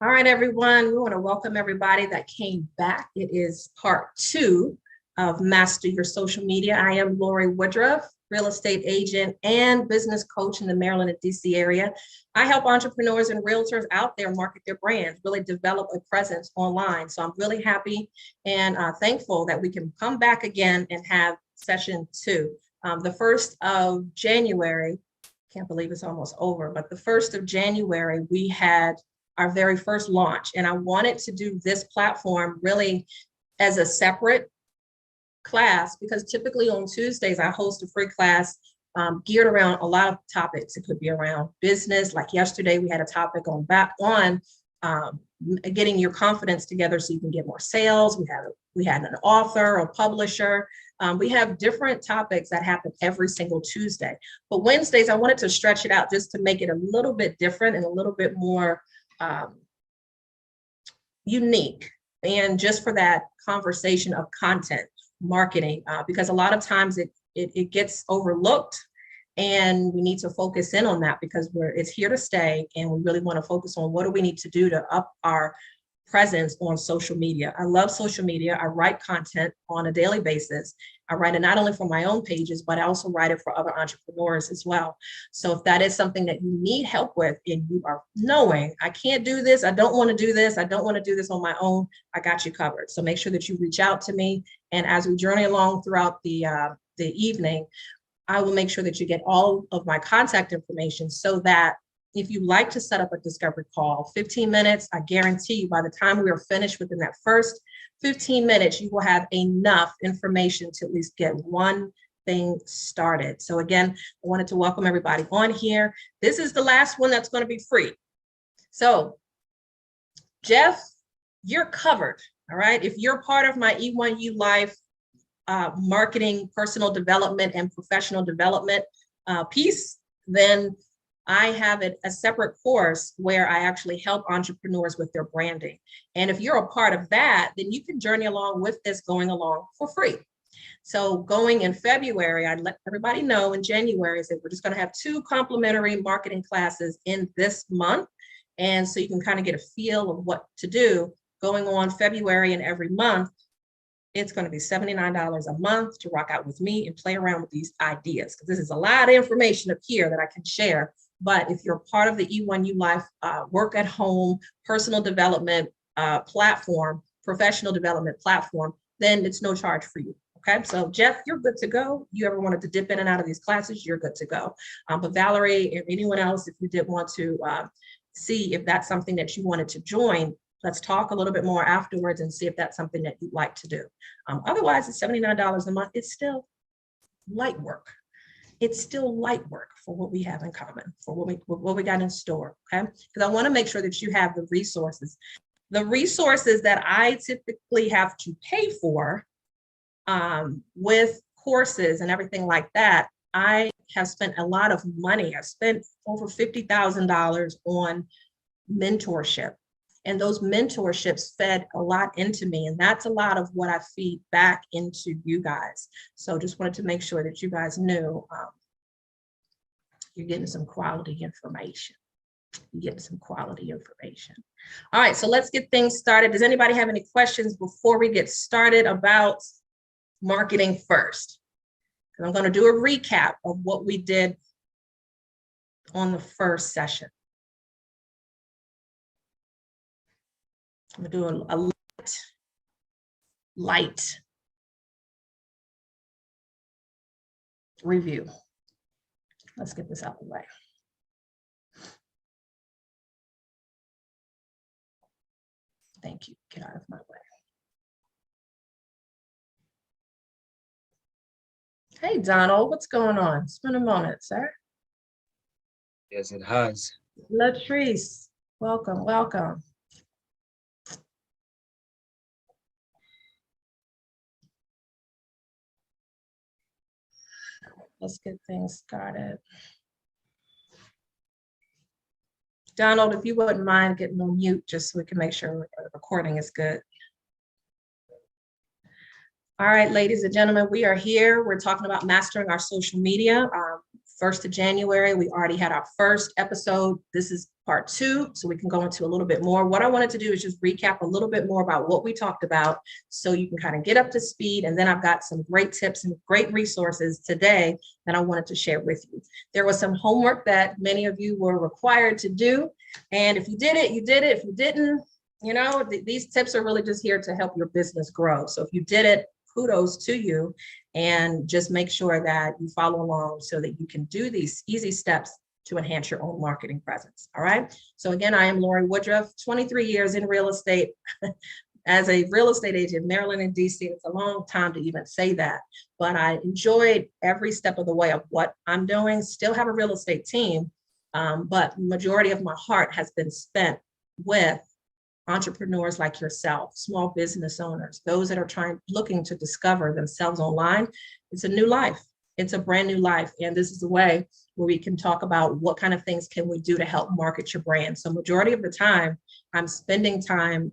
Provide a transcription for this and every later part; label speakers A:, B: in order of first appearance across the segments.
A: All right, everyone, we want to welcome everybody that came back. It is part 2 of Master Your Social Media. I am Lorie Woodruff, real estate agent and business coach in the Maryland and DC area. I help entrepreneurs and realtors out there market their brands, really develop a presence online. So I'm really happy and thankful that we can come back again and have session 2. The 1st of January, can't believe it's almost over, but the 1st of January, we had our very first launch. And I wanted to do this platform really as a separate class, because typically on Tuesdays, I host a free class geared around a lot of topics. It could be around business. Like yesterday, we had a topic on getting your confidence together so you can get more sales. We had an author, a publisher. We have different topics that happen every single Tuesday. But Wednesdays, I wanted to stretch it out just to make it a little bit different and a little bit more unique, and just for that conversation of content marketing, because a lot of times it gets overlooked, and we need to focus in on that because it's here to stay, and we really want to focus on what do we need to do to up our presence on social media. I love social media. I write content on a daily basis. I write it not only for my own pages, but I also write it for other entrepreneurs as well. So if that is something that you need help with and you are knowing, I can't do this, I don't want to do this, I don't want to do this on my own, I got you covered. So make sure that you reach out to me. And as we journey along throughout the evening, I will make sure that you get all of my contact information so that if you like to set up a discovery call, 15 minutes, I guarantee you by the time we are finished within that first 15 minutes, you will have enough information to at least get one thing started. So again, I wanted to welcome everybody on here. This is the last one that's going to be free. So Jeff, you're covered, all right? If you're part of my E1U Life marketing, personal development, and professional development piece, then I have a separate course where I actually help entrepreneurs with their branding. And if you're a part of that, then you can journey along with this going along for free. So going in February, I'd let everybody know in January is that we're just going to have 2 complimentary marketing classes in this month. And so you can kind of get a feel of what to do going on February, and every month. It's going to be $79 a month to rock out with me and play around with these ideas, because this is a lot of information up here that I can share. But if you're part of the E1U Life work at home, personal development platform, professional development platform, then it's no charge for you. Okay, so Jeff, you're good to go. You ever wanted to dip in and out of these classes, you're good to go. But Valerie and anyone else, if you did want to see if that's something that you wanted to join, let's talk a little bit more afterwards and see if that's something that you'd like to do. Otherwise, it's $79 a month. It's still light work. It's still light work for what we have in common, for what we got in store, okay? Because I want to make sure that you have the resources. The resources that I typically have to pay for with courses and everything like that, I have spent a lot of money. I've spent over $50,000 on mentorship. And those mentorships fed a lot into me. And that's a lot of what I feed back into you guys. So just wanted to make sure that you guys knew you're getting some quality information. You're getting some quality information. All right, so let's get things started. Does anybody have any questions before we get started about marketing first? Because I'm going to do a recap of what we did on the first session. I'm going to do a light review. Let's get this out of the way. Thank you. Get out of my way. Hey, Donald, what's going on? It's been a moment, sir.
B: Yes, it has.
A: Latrice, welcome, welcome. Let's get things started. Donald, if you wouldn't mind getting on mute just so we can make sure the recording is good. All right, ladies and gentlemen, we are here. We're talking about mastering our social media. 1st of January, we already had our first episode. This is part 2, so we can go into a little bit more. What I wanted to do is just recap a little bit more about what we talked about so you can kind of get up to speed. And then I've got some great tips and great resources today that I wanted to share with you. There was some homework that many of you were required to do. And if you did it, you did it. If you didn't, you know, these tips are really just here to help your business grow. So if you did it, kudos to you, and just make sure that you follow along so that you can do these easy steps to enhance your own marketing presence. All right. So again, I am Lorie Woodruff, 23 years in real estate as a real estate agent, Maryland and DC. It's a long time to even say that, but I enjoyed every step of the way of what I'm doing. Still have a real estate team, but majority of my heart has been spent with entrepreneurs like yourself, small business owners, those that are looking to discover themselves online. It's a new life. It's a brand new life. And this is the way where we can talk about what kind of things can we do to help market your brand. So majority of the time, I'm spending time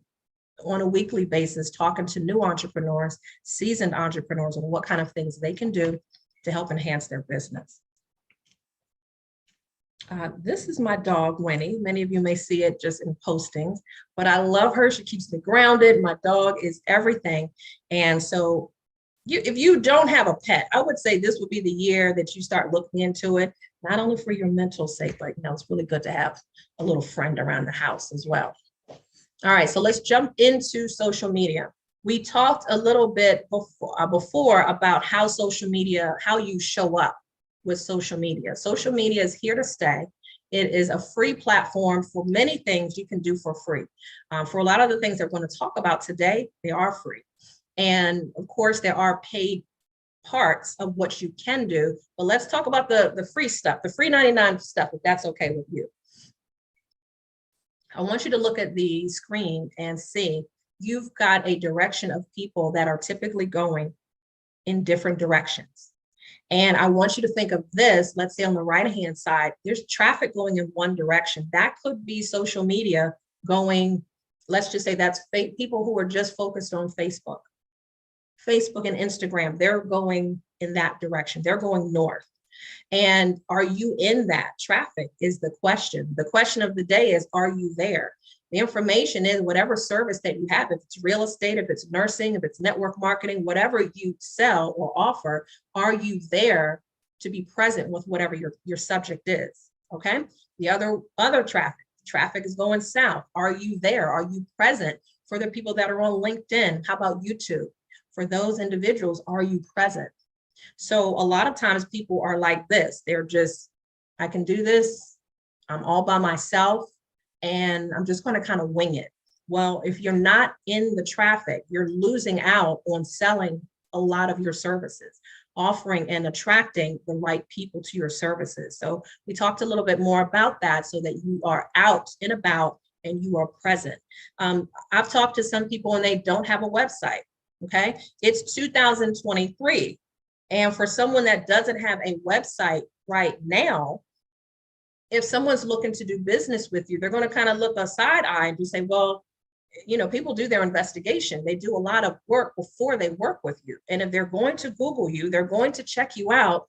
A: on a weekly basis talking to new entrepreneurs, seasoned entrepreneurs, on what kind of things they can do to help enhance their business. This is my dog, Winnie. Many of you may see it just in postings, but I love her. She keeps me grounded. My dog is everything. And so if you don't have a pet, I would say this would be the year that you start looking into it, not only for your mental sake, but you know, it's really good to have a little friend around the house as well. All right, so let's jump into social media. We talked a little bit before about how social media, how you show up with social media. Social media is here to stay. It is a free platform for many things you can do for free. For a lot of the things that we're going to talk about today, they are free. And of course, there are paid parts of what you can do, but let's talk about the free stuff, the free 99 stuff, if that's okay with you. I want you to look at the screen and see you've got a direction of people that are typically going in different directions. And I want you to think of this, let's say on the right-hand side, there's traffic going in one direction. That could be social media going, let's just say that's people who are just focused on Facebook. Facebook and Instagram, they're going in that direction. They're going north. And are you in that traffic is the question. The question of the day is, are you there? The information is whatever service that you have, if it's real estate, if it's nursing, if it's network marketing, whatever you sell or offer, are you there to be present with whatever your subject is? Okay. The other traffic is going south. Are you there? Are you present? For the people that are on LinkedIn, how about YouTube? For those individuals, are you present? So a lot of times people are like this. They're just, I can do this. I'm all by myself and I'm just going to kind of wing it. Well, if you're not in the traffic, you're losing out on selling a lot of your services, offering and attracting the right people to your services. So we talked a little bit more about that so that you are out and about and you are present. I've talked to some people and they don't have a website. Okay. It's 2023. And for someone that doesn't have a website right now, if someone's looking to do business with you, they're going to kind of look a side eye and just say, well, you know, people do their investigation. They do a lot of work before they work with you. And if they're going to Google you, they're going to check you out.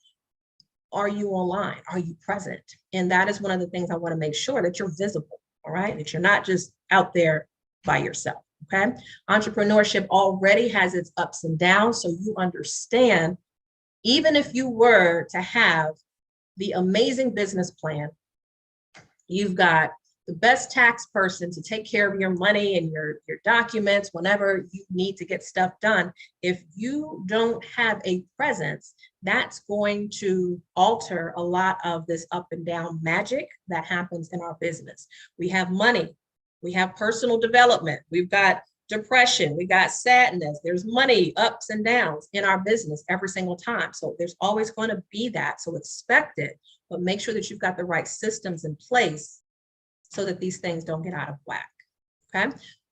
A: Are you online? Are you present? And that is one of the things I want to make sure that you're visible. All right. That you're not just out there by yourself. Okay. Entrepreneurship already has its ups and downs. So you understand, even if you were to have the amazing business plan, you've got the best tax person to take care of your money and your documents whenever you need to get stuff done. If you don't have a presence, that's going to alter a lot of this up and down magic that happens in our business. We have money, we have personal development, we've got depression, we got sadness, there's money ups and downs in our business every single time. So there's always going to be that. So expect it, but make sure that you've got the right systems in place so that these things don't get out of whack. Okay.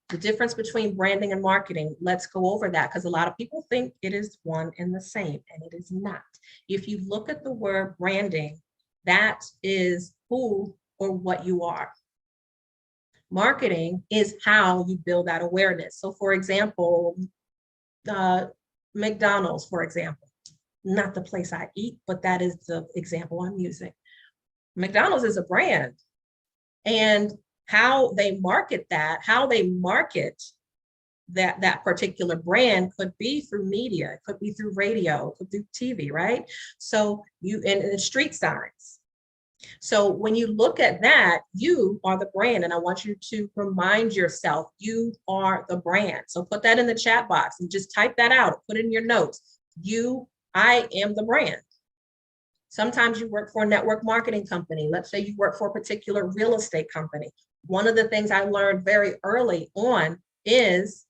A: The difference between branding and marketing, let's go over that because a lot of people think it is one and the same, and it is not. If you look at the word branding, that is who or what you are. Marketing is how you build that awareness. So for example, McDonald's, for example, not the place I eat, but that is the example I'm using. McDonald's is a brand, and how they market that, that particular brand could be through media, it could be through radio, it could be TV, right? So and street signs. So when you look at that, you are the brand, and I want you to remind yourself you are the brand. So put that in the chat box and just type that out, put it in your notes. I am the brand. Sometimes you work for a network marketing company. Let's say you work for a particular real estate company. One of the things I learned very early on is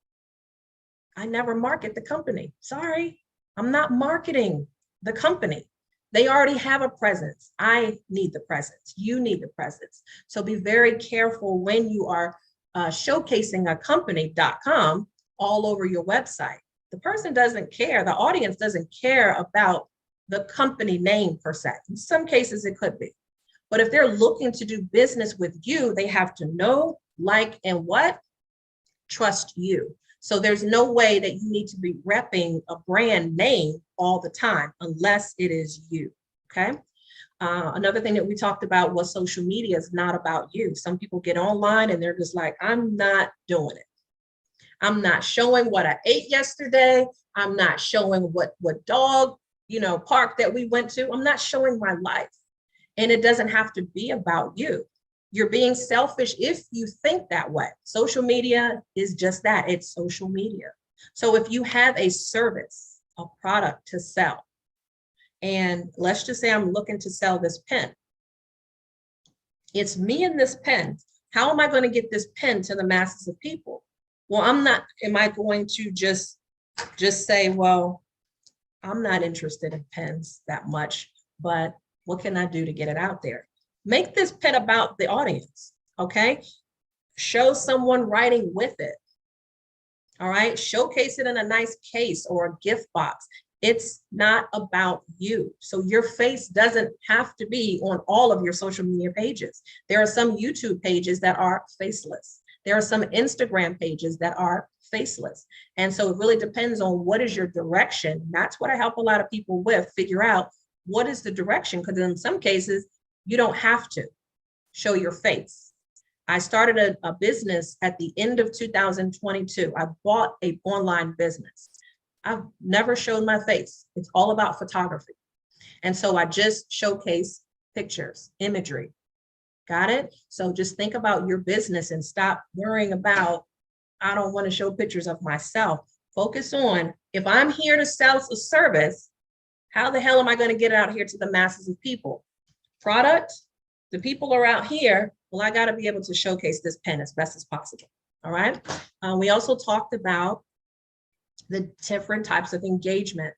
A: I never market the company. Sorry, I'm not marketing the company. They already have a presence. I need the presence. You need the presence. So be very careful when you are showcasing a company.com all over your website. The person doesn't care. The audience doesn't care about the company name per se. In some cases, it could be. But if they're looking to do business with you, they have to know, like, and what? Trust you. So there's no way that you need to be repping a brand name all the time unless it is you, okay? Another thing that we talked about was social media is not about you. Some people get online and they're just like, I'm not doing it. I'm not showing what I ate yesterday. I'm not showing what dog, park that we went to. I'm not showing my life. And it doesn't have to be about you. You're being selfish if you think that way. Social media is just that. It's social media. So if you have a service, a product to sell, and let's just say I'm looking to sell this pen. It's me and this pen. How am I going to get this pen to the masses of people? Well, am I going to just say, well, I'm not interested in pens that much, but what can I do to get it out there? Make this pen about the audience, okay? Show someone writing with it, all right? Showcase it in a nice case or a gift box. It's not about you. So your face doesn't have to be on all of your social media pages. There are some YouTube pages that are faceless. There are some Instagram pages that are faceless. And so it really depends on what is your direction. That's what I help a lot of people with, figure out what is the direction, because in some cases, you don't have to show your face. I started a business at the end of 2022. I bought an online business. I've never showed my face. It's all about photography. And so I just showcase pictures, imagery. Got it? So just think about your business and stop worrying about, I don't want to show pictures of myself. Focus on, if I'm here to sell a service, how the hell am I going to get it out here to the masses of people? Product, the people are out here. Well, I got to be able to showcase this pen as best as possible. All right. We also talked about the different types of engagement,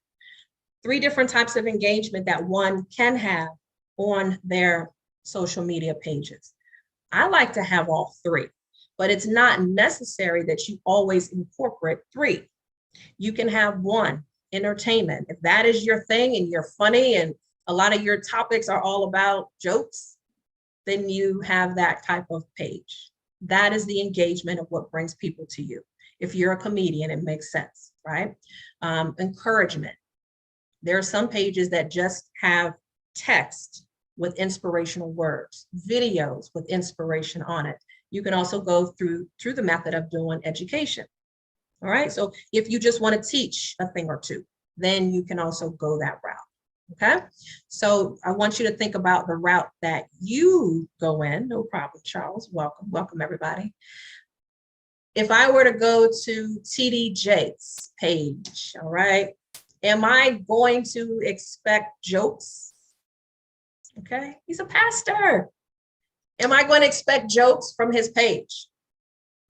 A: 3 different types of engagement that one can have on their social media pages. I like to have all 3, but it's not necessary that you always incorporate 3. You can have 1, entertainment. If that is your thing and you're funny and a lot of your topics are all about jokes, then you have that type of page. That is the engagement of what brings people to you. If you're a comedian, it makes sense, right? Encouragement. There are some pages that just have text with inspirational words, videos with inspiration on it. You can also go through the method of doing education. All right, so if you just want to teach a thing or 2, then you can also go that route. Okay, so I want you to think about the route that you go in. No problem, Charles. Welcome everybody. If I were to go to TD Jakes' page, all right, am I going to expect jokes? Okay, he's a pastor. Am I going to expect jokes from his page?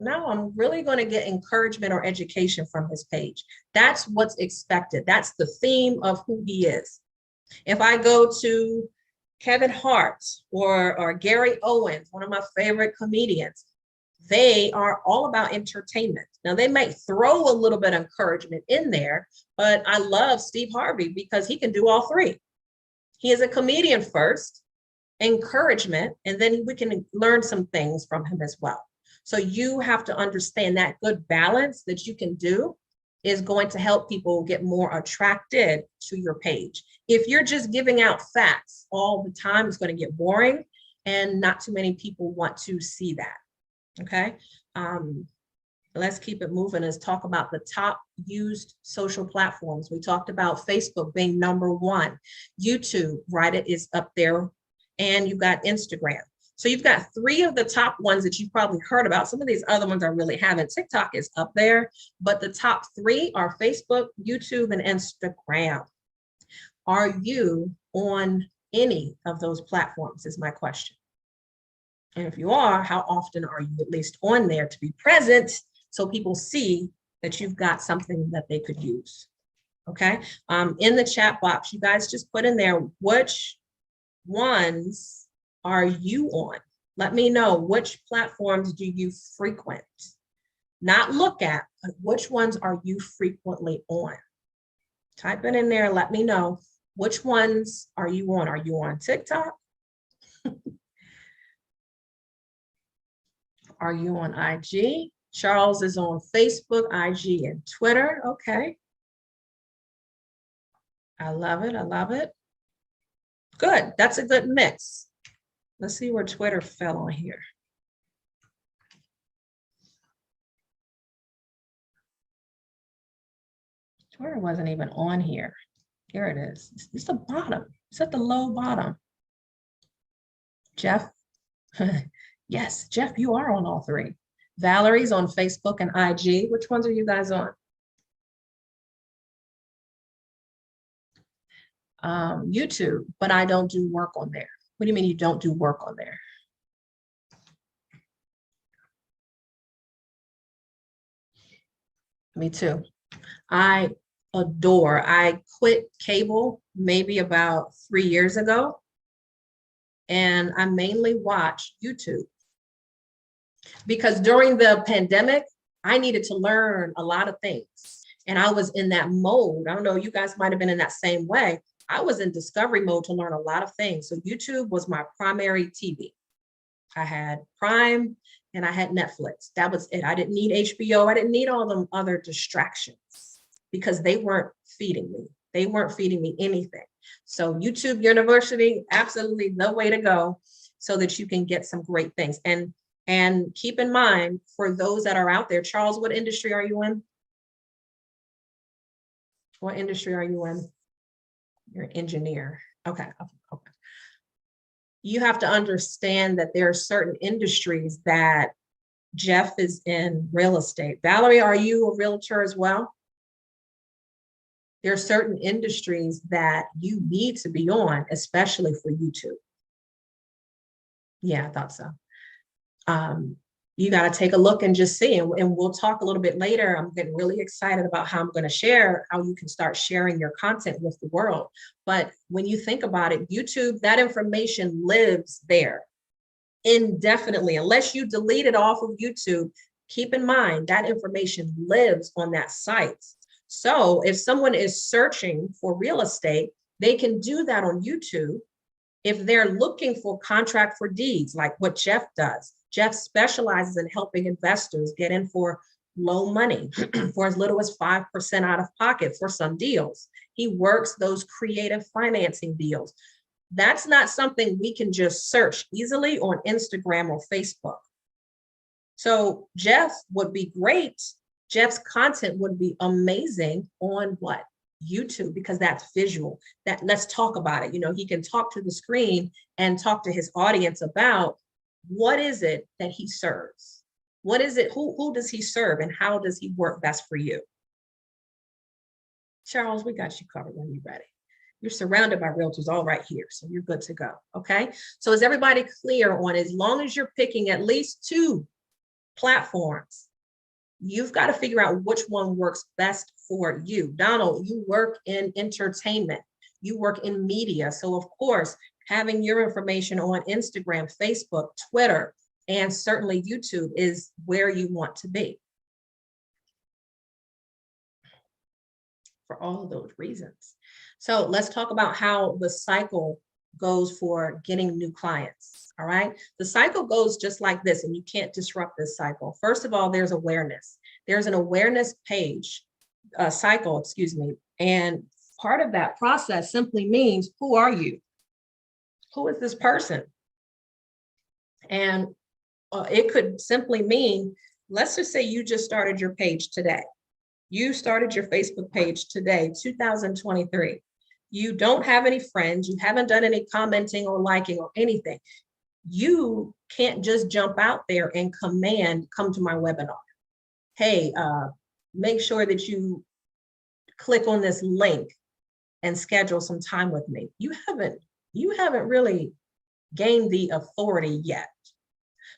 A: No, I'm really going to get encouragement or education from his page. That's what's expected. That's the theme of who he is. If I go to Kevin Hart or Gary Owens, one of my favorite comedians, they are all about entertainment. Now, they might throw a little bit of encouragement in there, but I love Steve Harvey because he can do all 3. He is a comedian first, encouragement, and then we can learn some things from him as well. So you have to understand that good balance that you can do is going to help people get more attracted to your page. If you're just giving out facts all the time, it's going to get boring and not too many people want to see that. Okay. Let's keep it moving. Let's talk about the top used social platforms. We talked about Facebook being #1, YouTube, right? It is up there. And you've got Instagram. So you've got 3 of the top ones that you've probably heard about. Some of these other ones I really haven't. TikTok is up there, but the top 3 are Facebook, YouTube, and Instagram. Are you on any of those platforms is my question. And if you are, how often are you at least on there to be present so people see that you've got something that they could use? Okay. In the chat box, you guys just put in there, which ones are you on? Let me know, which platforms do you frequent? Not look at, but which ones are you frequently on? Type it in there. Let me know, which ones are you on? Are you on TikTok? Are you on IG? Charles is on Facebook, IG, and Twitter. Okay. I love it. I love it. Good. That's a good mix. Let's see where Twitter fell on here. Twitter wasn't even on here. Here it is. It's the bottom. It's at the low bottom. Jeff. Yes, Jeff, you are on all 3. Valerie's on Facebook and IG. Which ones are you guys on? YouTube, but I don't do work on there. What do you mean you don't do work on there? Me too. I quit cable maybe about 3 years ago, and I mainly watch YouTube. Because during the pandemic, I needed to learn a lot of things. And I was in that mode. I don't know, you guys might have been in that same way. I was in discovery mode to learn a lot of things. So YouTube was my primary TV. I had Prime and I had Netflix. That was it. I didn't need HBO. I didn't need all them other distractions because they weren't feeding me. They weren't feeding me anything. So YouTube University, absolutely the way to go so that you can get some great things. And keep in mind, for those that are out there, Charles, what industry are you in? What industry are you in? You're an engineer. Okay. Okay. You have to understand that there are certain industries that Jeff is in real estate. Valerie, are you a realtor as well? There are certain industries that you need to be on, especially for YouTube. Yeah, I thought so. You got to take a look and just see, and we'll talk a little bit later. I'm getting really excited about how I'm going to share how you can start sharing your content with the world. But when you think about it, YouTube, that information lives there indefinitely. Unless you delete it off of YouTube, keep in mind that information lives on that site. So if someone is searching for real estate, they can do that on YouTube. If they're looking for contract for deeds, like what Jeff does, Jeff specializes in helping investors get in for low money, for as little as 5% out of pocket for some deals. He works those creative financing deals. That's not something we can just search easily on Instagram or Facebook. So Jeff would be great. Jeff's content would be amazing on what? YouTube, because that's visual. That let's talk about it. You know, he can talk to the screen and talk to his audience about what is it that he serves? What is it? Who does he serve, and how does he work best for you? Charles, we got you covered when you're ready. You're surrounded by realtors all right here, so you're good to go. Okay. So is everybody clear on, as long as you're picking at least 2 platforms, you've got to figure out which one works best for you. Donald, you work in entertainment, you work in media. So of course, having your information on Instagram, Facebook, Twitter, and certainly YouTube is where you want to be. For all of those reasons. So let's talk about how the cycle goes for getting new clients. All right. The cycle goes just like this, and you can't disrupt this cycle. First of all, there's awareness. There's an awareness page cycle, excuse me. And part of that process simply means, who are you? Who is this person? And it could simply mean, let's just say you just started your page today. You started your Facebook page today, 2023. You don't have any friends. You haven't done any commenting or liking or anything. You can't just jump out there and command, come to my webinar. Hey, make sure that you click on this link and schedule some time with me. You haven't really gained the authority yet.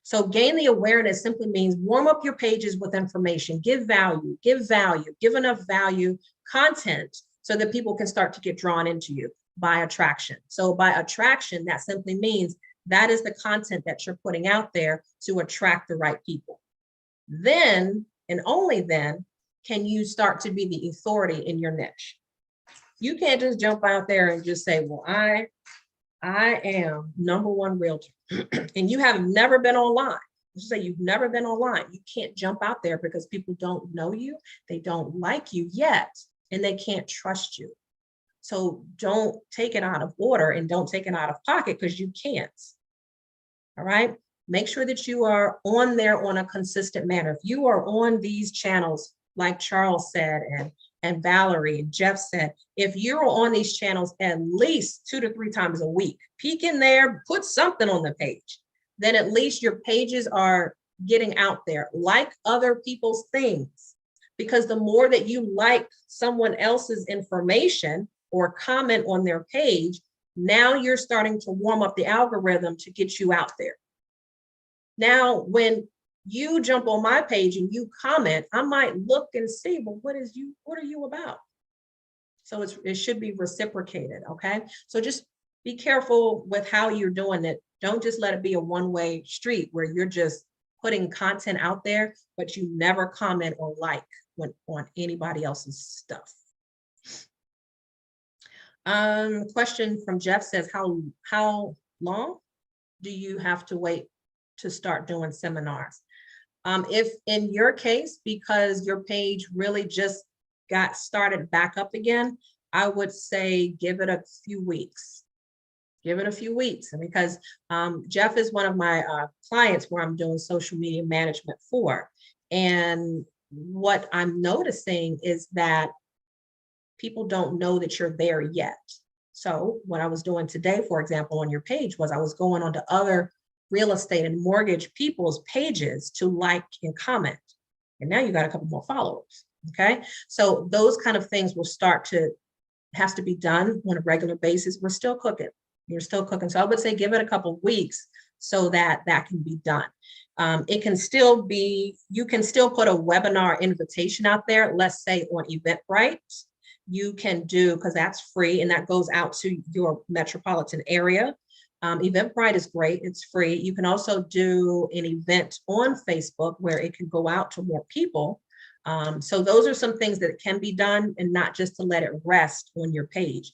A: So gain the awareness simply means warm up your pages with information, give value, give enough value content so that people can start to get drawn into you by attraction. So by attraction, that simply means that is the content that you're putting out there to attract the right people. Then, and only then, can you start to be the authority in your niche. You can't just jump out there and just say, well, I am #1 realtor and you have never been online. Let's say you've never been online. You can't jump out there because people don't know you. They don't like you yet, and they can't trust you. So don't take it out of order and don't take it out of pocket because you can't. All right. Make sure that you are on there on a consistent manner. If you are on these channels, like Charles said, and Valerie and Jeff said, if you're on these channels at least 2 to 3 times a week, peek in there, put something on the page, then at least your pages are getting out there. Like other people's things, because the more that you like someone else's information or comment on their page, now you're starting to warm up the algorithm to get you out there. Now, when you jump on my page and you comment, I might look and see, well, what are you about? So it should be reciprocated, okay? So just be careful with how you're doing it. Don't just let it be a one-way street where you're just putting content out there, but you never comment or like on anybody else's stuff. Question from Jeff says, how long do you have to wait to start doing seminars? If in your case, because your page really just got started back up again, I would say give it a few weeks. Give it a few weeks. And because Jeff is one of my clients where I'm doing social media management for. And what I'm noticing is that people don't know that you're there yet. So what I was doing today, for example, on your page was I was going on to other real estate and mortgage people's pages to like and comment. And now you got a couple more followers. Okay. So those kind of things will has to be done on a regular basis. We're still cooking. You're still cooking. So I would say give it a couple of weeks so that can be done. It can still be, you can still put a webinar invitation out there, let's say on Eventbrite. You can do, because that's free and that goes out to your metropolitan area. Eventbrite is great, it's free. You can also do an event on Facebook where it can go out to more people. So those are some things that can be done and not just to let it rest on your page.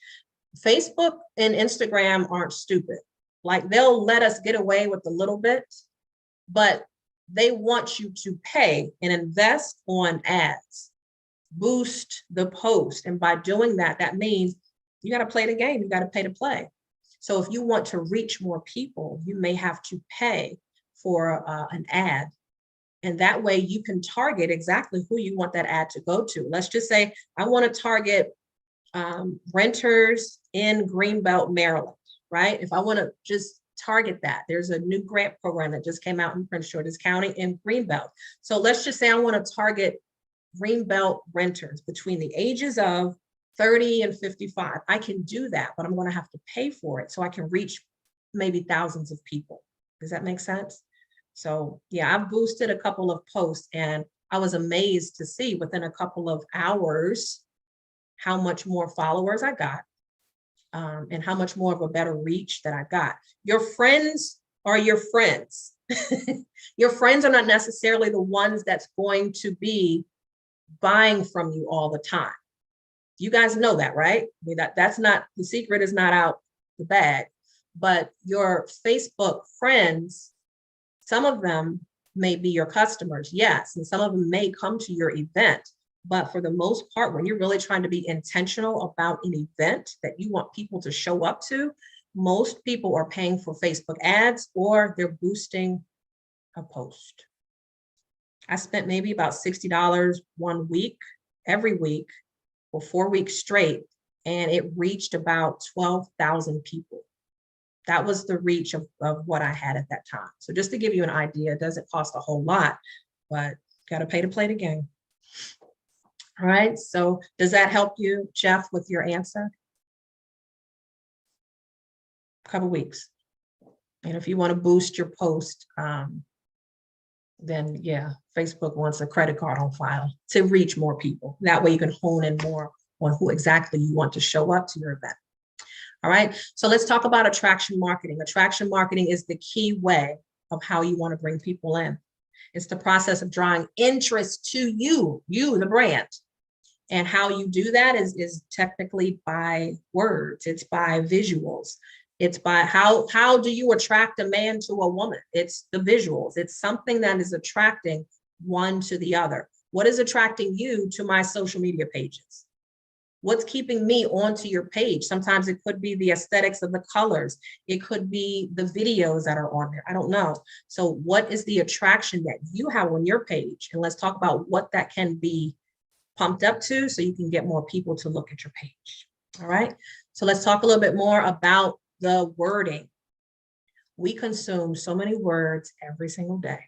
A: Facebook and Instagram aren't stupid. Like they'll let us get away with a little bit, but they want you to pay and invest on ads, boost the post. And by doing that, that means you got to play the game, you got to pay to play. So if you want to reach more people, you may have to pay for an ad. And that way you can target exactly who you want that ad to go to. Let's just say I want to target renters in Greenbelt, Maryland, right? If I want to just target that, there's a new grant program that just came out in Prince George's County in Greenbelt. So let's just say I want to target Greenbelt renters between the ages of 30 and 55. I can do that, but I'm going to have to pay for it so I can reach maybe thousands of people. Does that make sense? So yeah, I've boosted a couple of posts and I was amazed to see within a couple of hours how much more followers I got and how much more of a better reach that I got. Your friends are your friends. Your friends are not necessarily the ones that's going to be buying from you all the time. You guys know that, right? I mean, that's not, the secret is not out the bag, but your Facebook friends, some of them may be your customers, yes, and some of them may come to your event, But for the most part, when you're really trying to be intentional about an event that you want people to show up to, most people are paying for Facebook ads or they're boosting a post. I spent maybe about $60 one week, every week for 4 weeks straight, and it reached about 12,000 people. That was the reach of what I had at that time. So just to give you an idea, it doesn't cost a whole lot, but got to pay to play the game. All right, so does that help you, Jeff, with your answer? A couple weeks. And if you want to boost your post, then yeah, Facebook wants a credit card on file to reach more people. That way you can hone in more on who exactly you want to show up to your event. All right, so let's talk about attraction marketing. Attraction marketing is the key way of how you want to bring people in. It's the process of drawing interest to you, the brand. And how you do that is technically by words. It's by visuals. It's by how do you attract a man to a woman? It's the visuals. It's something that is attracting one to the other. What is attracting you to my social media pages? What's keeping me onto your page? Sometimes it could be the aesthetics of the colors. It could be the videos that are on there. I don't know. So what is the attraction that you have on your page? And let's talk about what that can be pumped up to so you can get more people to look at your page. All right. So let's talk a little bit more about the wording. We consume so many words every single day.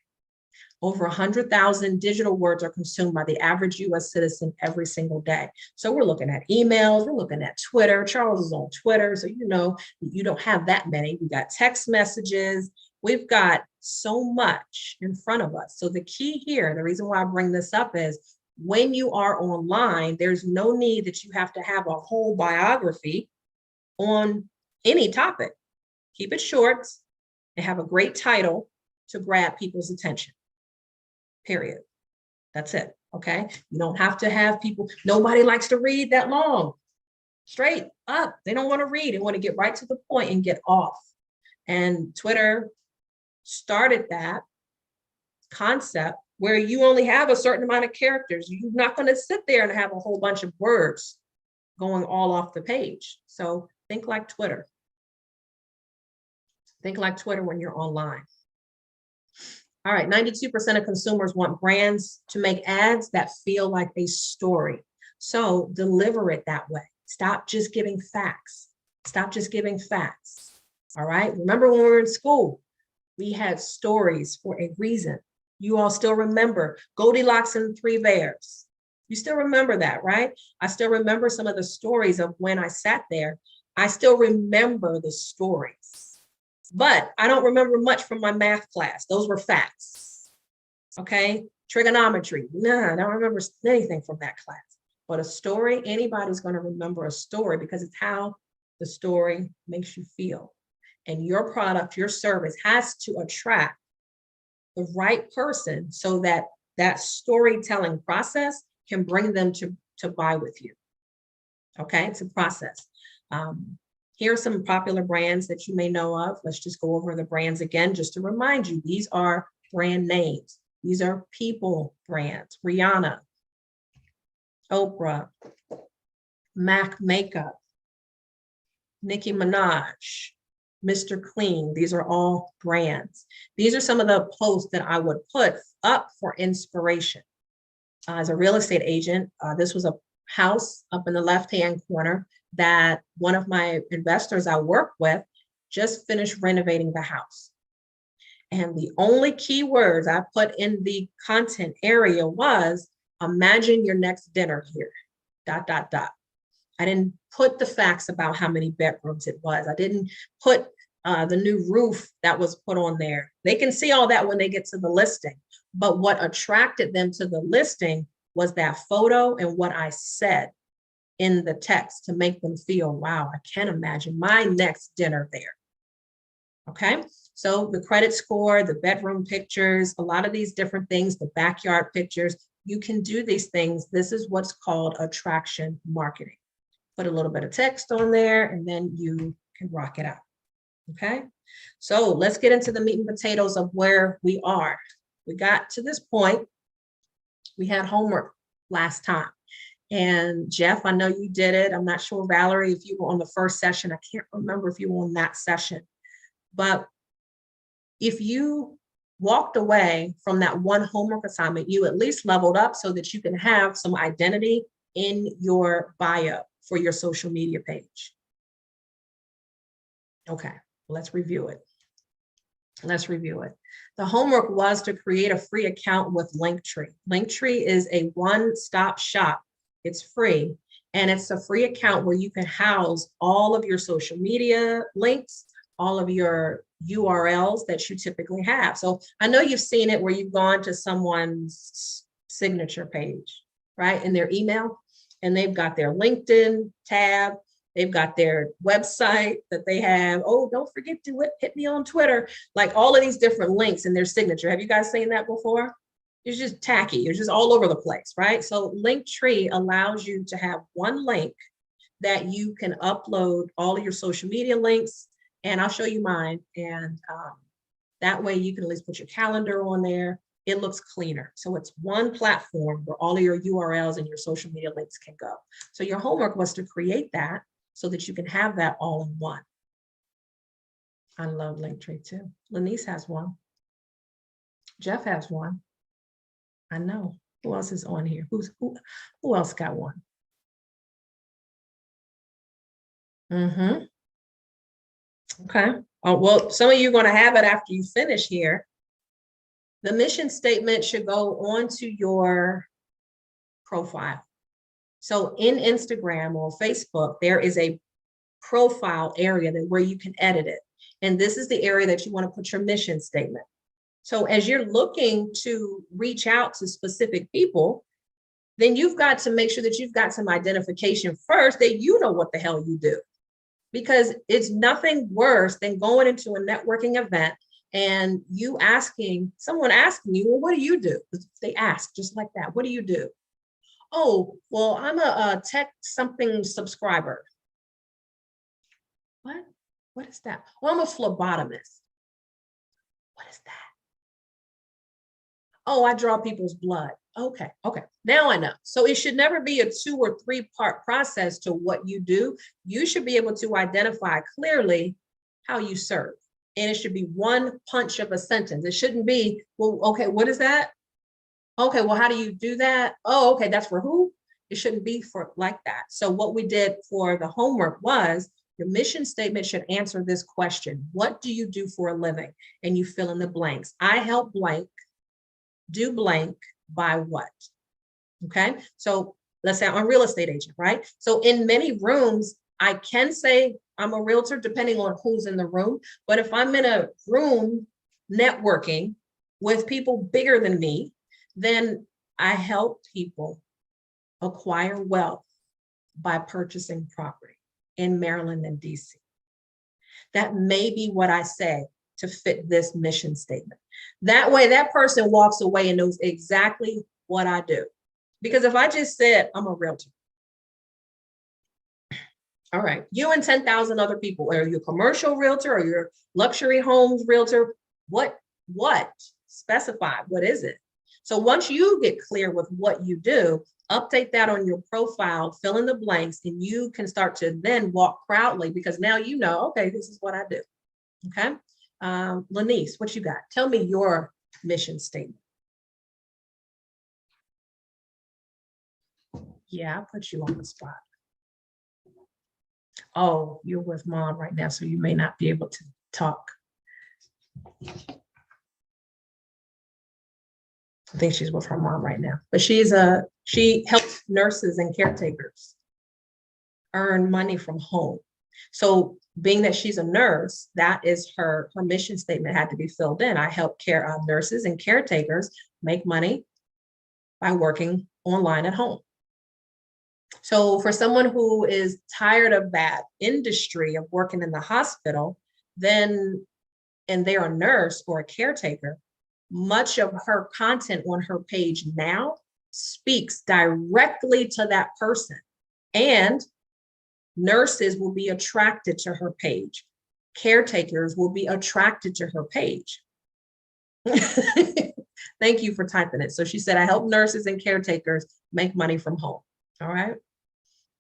A: Over 100,000 digital words are consumed by the average US citizen every single day. So we're looking at emails, we're looking at Twitter. Charles is on Twitter, so you know you don't have that many. We got text messages. We've got so much in front of us. So the key here, the reason why I bring this up is when you are online, there's no need that you have to have a whole biography on any topic. Keep it short and have a great title to grab people's attention. Period. That's it. Okay. You don't have to have people. Nobody likes to read that long. Straight up. They don't want to read. They want to get right to the point and get off. And Twitter started that concept where you only have a certain amount of characters. You're not going to sit there and have a whole bunch of words going all off the page. So think like Twitter. Think like Twitter when you're online. All right, 92% of consumers want brands to make ads that feel like a story. So deliver it that way. Stop just giving facts. Stop just giving facts. All right, remember when we were in school, we had stories for a reason. You all still remember Goldilocks and the Three Bears. You still remember that, right? I still remember some of the stories of when I sat there. I still remember the stories. But I don't remember much from my math class. Those were facts. Okay. Trigonometry. Nah, I don't remember anything from that class. But a story, anybody's going to remember a story because it's how the story makes you feel. And your product, your service has to attract the right person so that that storytelling process can bring them to buy with you. Okay. It's a process. Here are some popular brands that you may know of. Let's just go over the brands again, just to remind you, these are brand names. These are people brands. Rihanna, Oprah, MAC Makeup, Nicki Minaj, Mr. Clean. These are all brands. These are some of the posts that I would put up for inspiration. As a real estate agent, this was a house up in the left-hand corner that one of my investors I work with just finished renovating the house. And the only keywords I put in the content area was, imagine your next dinner here, ... I didn't put the facts about how many bedrooms it was. I didn't put the new roof that was put on there. They can see all that when they get to the listing. But what attracted them to the listing was that photo and what I said in the text to make them feel, wow, I can't imagine my next dinner there. Okay, so the credit score, the bedroom pictures, a lot of these different things, the backyard pictures, you can do these things. This is what's called attraction marketing. Put a little bit of text on there and then you can rock it out. Okay, so let's get into the meat and potatoes of where we are. We got to this point. We had homework last time. And Jeff, I know you did it. I'm not sure, Valerie, if you were on the first session. I can't remember if you were on that session. But if you walked away from that one homework assignment, you at least leveled up so that you can have some identity in your bio for your social media page. Okay, let's review it. Let's review it. The homework was to create a free account with Linktree. Linktree is a one-stop shop. It's free, and it's a free account where you can house all of your social media links, all of your URLs that you typically have. So I know you've seen it where you've gone to someone's signature page, right, in their email, and they've got their LinkedIn tab, they've got their website that they have. Oh, don't forget to hit me on Twitter, like all of these different links in their signature. Have you guys seen that before? It's just tacky. It's just all over the place, right? So Linktree allows you to have one link that you can upload all of your social media links, and I'll show you mine. And that way you can at least put your calendar on there. It looks cleaner. So it's one platform where all of your URLs and your social media links can go. So your homework was to create that so that you can have that all in one. I love Linktree too. Lanice has one. Jeff has one. I know. Who else is on here? Who else got one? Okay. Oh, well, some of you are going to have it after you finish here. The mission statement should go onto your profile. So in Instagram or Facebook, there is a profile area where you can edit it. And this is the area that you want to put your mission statement. So as you're looking to reach out to specific people, then you've got to make sure that you've got some identification first, that you know what the hell you do. Because it's nothing worse than going into a networking event and someone asking you, well, what do you do? They ask just like that. What do you do? Oh, well, I'm a tech something subscriber. What? What is that? Well, I'm a phlebotomist. What is that? Oh, I draw people's blood. Okay. Now I know. So it should never be a 2 or 3 part process to what you do. You should be able to identify clearly how you serve. And it should be one punch of a sentence. It shouldn't be, well, okay, what is that? Okay, well, how do you do that? Oh, okay, that's for who? It shouldn't be for like that. So what we did for the homework was your mission statement should answer this question. What do you do for a living? And you fill in the blanks. I help blank do blank by what? Okay, so let's say I'm a real estate agent, right? So in many rooms, I can say I'm a realtor depending on who's in the room. But if I'm in a room networking with people bigger than me, then I help people acquire wealth by purchasing property in Maryland and DC. That may be what I say to fit this mission statement. That way that person walks away and knows exactly what I do. Because if I just said I'm a realtor, all right, you and 10,000 other people, are you a commercial realtor or you're luxury homes realtor? What? Specify, what is it? So once you get clear with what you do, update that on your profile, fill in the blanks, and you can start to then walk proudly because now you know, okay, this is what I do. Okay. Lanice, what you got? Tell me your mission statement. Yeah, I put you on the spot. Oh, you're with mom right now, so you may not be able to talk. I think she's with her mom right now, but she helps nurses and caretakers earn money from home. So being that she's a nurse, that is her mission statement had to be filled in. I help nurses and caretakers make money by working online at home. So for someone who is tired of that industry of working in the hospital, and they're a nurse or a caretaker, much of her content on her page now speaks directly to that person. And nurses will be attracted to her page. Caretakers will be attracted to her page. Thank you for typing it. So she said, I help nurses and caretakers make money from home. All right.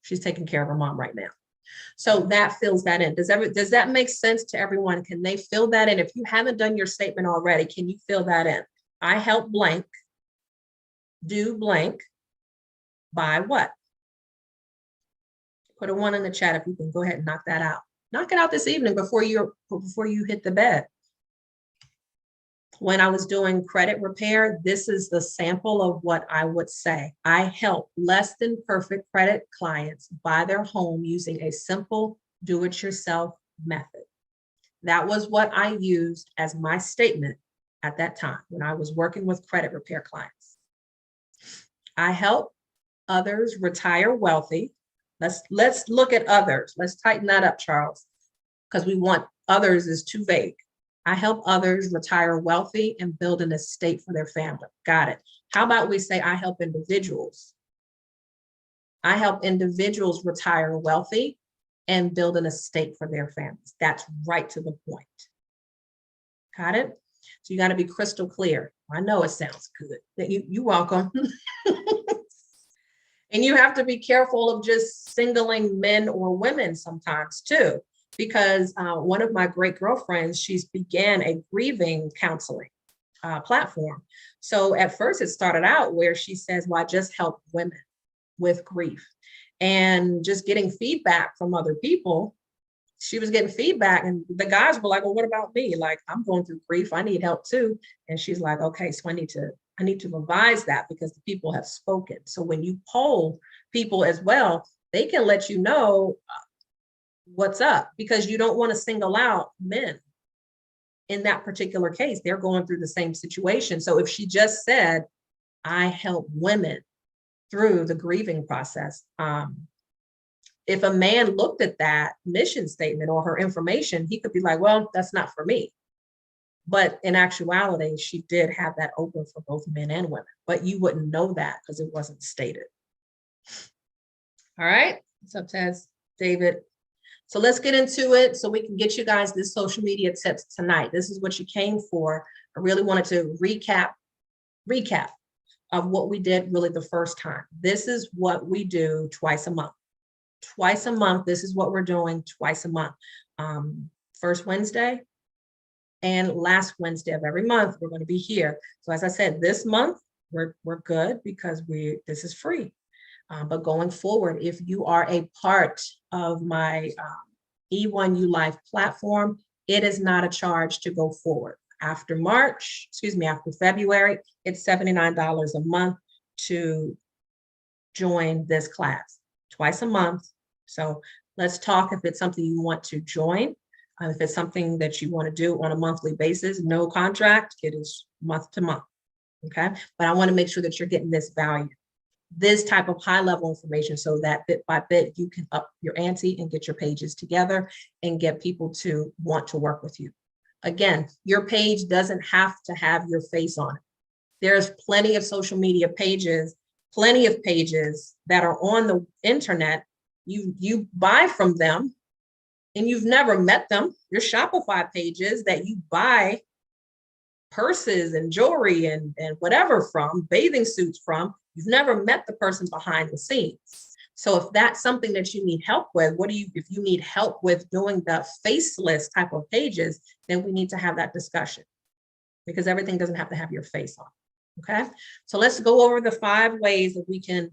A: She's taking care of her mom right now. So that fills that in. Does that make sense to everyone? Can they fill that in? If you haven't done your statement already, can you fill that in? I help blank, do blank, by what? Put a 1 in the chat if you can go ahead and knock that out. Knock it out this evening before you hit the bed. When I was doing credit repair, this is the sample of what I would say. I help less than perfect credit clients buy their home using a simple do-it-yourself method. That was what I used as my statement at that time when I was working with credit repair clients. I help others retire wealthy. Let's look at others. Let's tighten that up, Charles, because we want others is too vague. I help others retire wealthy and build an estate for their family. Got it. How about we say I help individuals? I help individuals retire wealthy and build an estate for their families. That's right to the point. Got it? So you got to be crystal clear. I know it sounds good. You're welcome. And you have to be careful of just singling men or women sometimes too, because one of my great girlfriends, she's began a grieving counseling platform. So at first it started out where she says, well, I just help women with grief, and just getting feedback from other people. She was getting feedback and the guys were like, well, what about me? Like, I'm going through grief. I need help too. And she's like, okay, so I need to revise that because the people have spoken. So when you poll people as well, they can let you know what's up, because you don't want to single out men in that particular case. They're going through the same situation. So if she just said, I help women through the grieving process, if a man looked at that mission statement or her information, he could be like, well, that's not for me. But in actuality, she did have that open for both men and women, but you wouldn't know that because it wasn't stated. All right, what's up, Taz? David. So let's get into it so we can get you guys this social media tips tonight. This is what you came for. I really wanted to recap of what we did really the first time. This is what we do twice a month. Twice a month, this is what we're doing twice a month. First Wednesday and last Wednesday of every month, we're going to be here. So as I said, this month, we're good because this is free. But going forward, if you are a part of my E1U Life platform, it is not a charge to go forward. After February, it's $79 a month to join this class twice a month. So let's talk if it's something you want to join. If it's something that you want to do on a monthly basis, no contract, it is month to month. Okay. But I want to make sure that you're getting this value, this type of high level information, so that bit by bit, you can up your ante and get your pages together and get people to want to work with you. Again, your page doesn't have to have your face on it. There's plenty of social media pages, plenty of pages that are on the internet. You buy from them and you've never met them. Your Shopify pages that you buy purses and jewelry and whatever from, bathing suits from, you've never met the person behind the scenes. So if that's something that you need help with, if you need help with doing the faceless type of pages, then we need to have that discussion, because everything doesn't have to have your face on. Okay. So let's go over the 5 ways that we can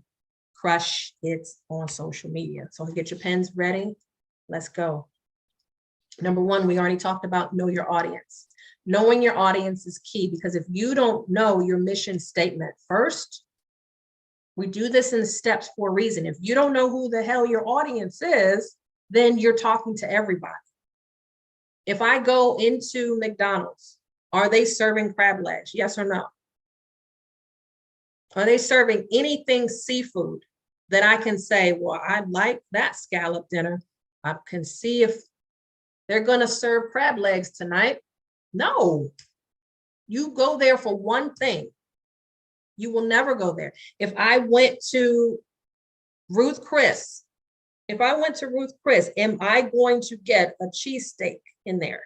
A: crush it on social media. So get your pens ready. Let's go. Number 1, we already talked about know your audience. Knowing your audience is key, because if you don't know your mission statement first, we do this in steps for a reason. If you don't know who the hell your audience is, then you're talking to everybody. If I go into McDonald's, are they serving crab legs? Yes or no? Are they serving anything seafood that I can say, well, I like that scallop dinner. I can see if they're going to serve crab legs tonight. No, you go there for one thing. You will never go there. If I went to Ruth Chris, am I going to get a cheesesteak in there?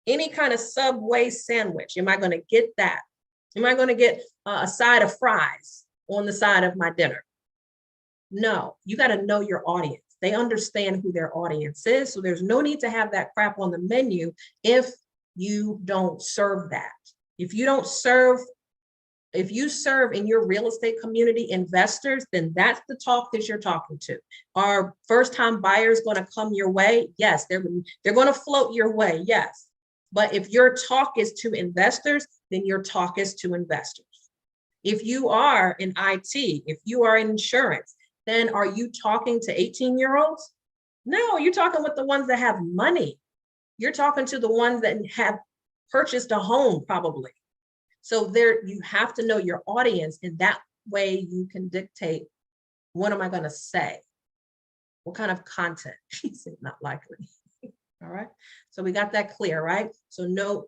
A: Any kind of Subway sandwich, am I going to get that? Am I going to get a side of fries on the side of my dinner? No, you got to know your audience. They understand who their audience is. So there's no need to have that crap on the menu if you don't serve that. If you don't serve, if you serve in your real estate community investors, then that's the talk that you're talking to. Are first-time buyers going to come your way? Yes, they're going to float your way. Yes. But if your talk is to investors, then your talk is to investors. If you are in IT, if you are in insurance, then are you talking to 18-year-olds? No, you're talking with the ones that have money. You're talking to the ones that have purchased a home probably. So there, you have to know your audience, and that way you can dictate, what am I going to say? What kind of content? She said, not likely. All right. So we got that clear, right? So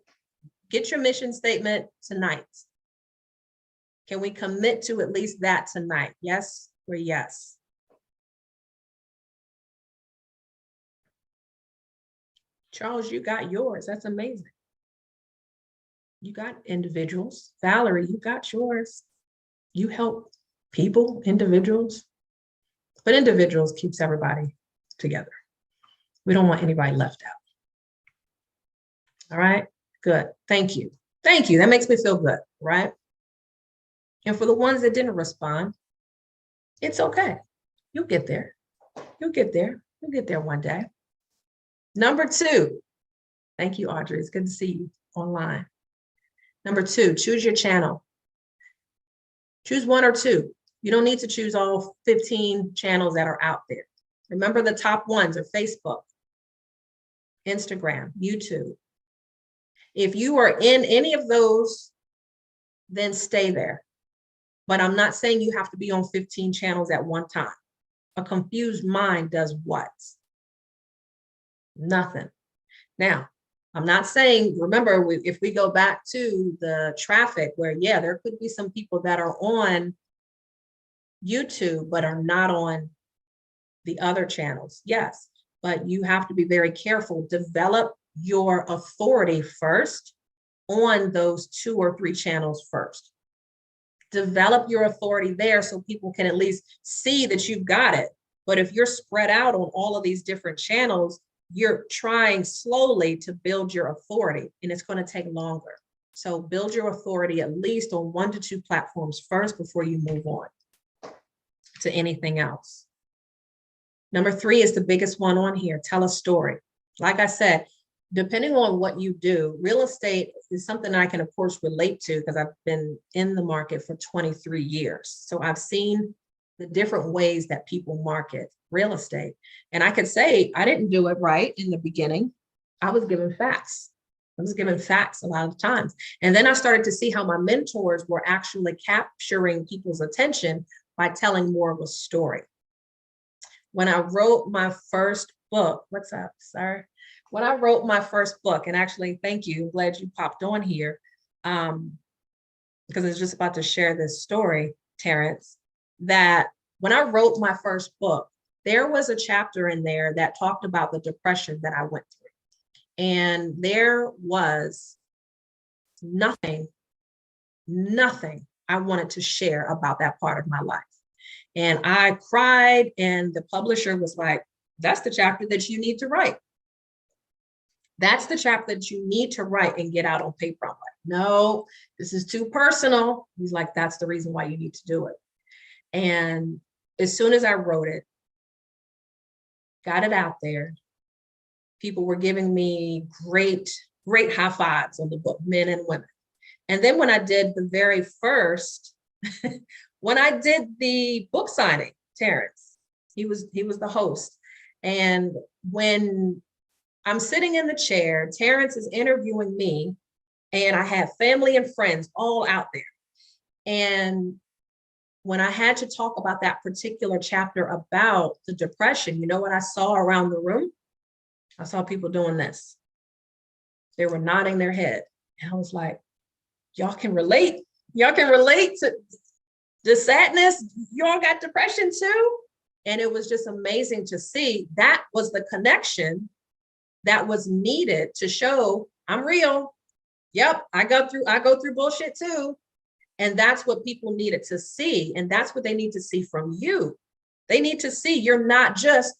A: get your mission statement tonight. Can we commit to at least that tonight? Yes or yes? Charles, you got yours. That's amazing. You got individuals. Valerie, you got yours. You help people, individuals. But individuals keeps everybody together. We don't want anybody left out. All right, good. Thank you. Thank you. That makes me feel good, right? And for the ones that didn't respond, it's okay. You'll get there. You'll get there. You'll get there one day. Number 2. Thank you, Audrey. It's good to see you online. Number 2, choose your channel. Choose 1 or 2. You don't need to choose all 15 channels that are out there. Remember, the top ones are Facebook, Instagram, YouTube. If you are in any of those, then stay there. But I'm not saying you have to be on 15 channels at one time. A confused mind does what? Nothing. Now, I'm not saying, remember, if we go back to the traffic where, yeah, there could be some people that are on YouTube, but are not on the other channels. Yes, but you have to be very careful. Develop your authority first on those 2 or 3 channels first. Develop your authority there so people can at least see that you've got it. But if you're spread out on all of these different channels, you're trying slowly to build your authority, and it's going to take longer. So build your authority at least on 1 to 2 platforms first before you move on to anything else. Number 3 is the biggest one on here. Tell a story. Like I said, depending on what you do, real estate is something I can, of course, relate to because I've been in the market for 23 years. So I've seen the different ways that people market real estate. And I could say I didn't do it right in the beginning. I was given facts. I was given facts a lot of times. And then I started to see how my mentors were actually capturing people's attention by telling more of a story. When I wrote my first book, what's up, sir? When I wrote my first book, and actually, thank you, I'm glad you popped on here, because I was just about to share this story, Terrence, that when I wrote my first book, there was a chapter in there that talked about the depression that I went through. And there was nothing I wanted to share about that part of my life. And I cried, and the publisher was like, that's the chapter that you need to write. That's the chapter that you need to write and get out on paper. I'm like, no, this is too personal. He's like, that's the reason why you need to do it. And as soon as I wrote it, got it out there, people were giving me great high fives on the book, men and women. And then when I did the very first, when I did the book signing, Terrence, he was the host. And when I'm sitting in the chair, Terrence is interviewing me, and I have family and friends all out there. And when I had to talk about that particular chapter about the depression, you know what I saw around the room? I saw people doing this. They were nodding their head. And I was like, y'all can relate. Y'all can relate to the sadness. Y'all got depression too. And it was just amazing to see that was the connection that was needed to show I'm real. Yep, I go through bullshit too. And that's what people needed to see. And that's what they need to see from you. They need to see you're not just,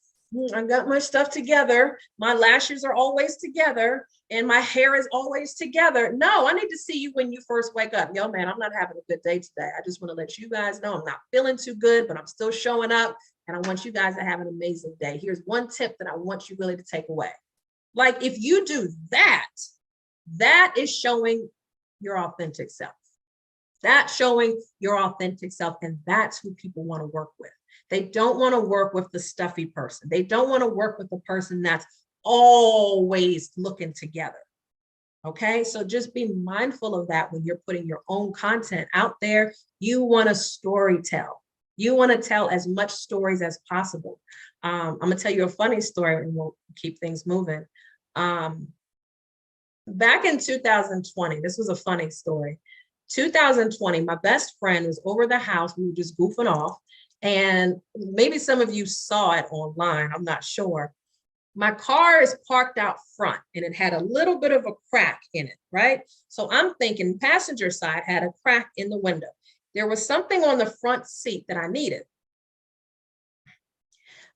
A: I got my stuff together. My lashes are always together and my hair is always together. No, I need to see you when you first wake up. Yo, man, I'm not having a good day today. I just want to let you guys know I'm not feeling too good, but I'm still showing up. And I want you guys to have an amazing day. Here's one tip that I want you really to take away. Like if you do that, that is showing your authentic self. That's showing your authentic self. And that's who people want to work with. They don't want to work with the stuffy person. They don't want to work with the person that's always looking together. Okay, so just be mindful of that when you're putting your own content out there. You want to story tell. You want to tell as much stories as possible. I'm going to tell you a funny story and we'll keep things moving. Back in 2020, this was a funny story. 2020, my best friend was over the house. We were just goofing off. And maybe some of you saw it online. I'm not sure. My car is parked out front and it had a little bit of a crack in it, right? So I'm thinking passenger side had a crack in the window. There was something on the front seat that I needed.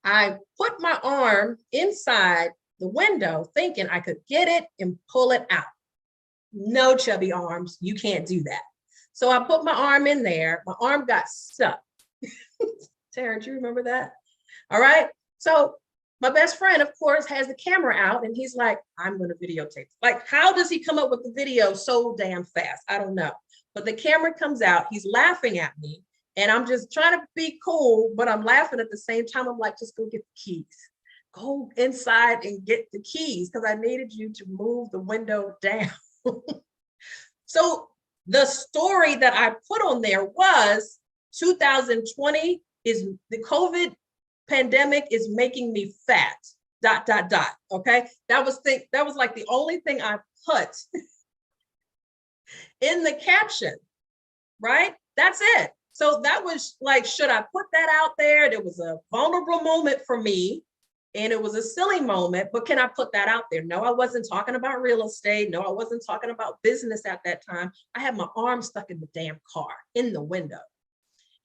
A: I put my arm inside the window thinking I could get it and pull it out. No, chubby arms, you can't do that. So I put my arm in there. My arm got stuck. Tara, do you remember that? All right. So my best friend, of course, has the camera out and he's like, I'm going to videotape. Like, how does he come up with the video so damn fast? I don't know. But the camera comes out. He's laughing at me and I'm just trying to be cool, but I'm laughing at the same time. I'm like, just go get the keys. Go inside and get the keys because I needed you to move the window down. So the story that I put on there was 2020 is the COVID pandemic is making me fat, ... Okay. That was like the only thing I put in the caption, right? That's it. So that was like, should I put that out there? There was a vulnerable moment for me and it was a silly moment, but can I put that out there? No, I wasn't talking about real estate. No, I wasn't talking about business at that time. I had my arm stuck in the damn car in the window.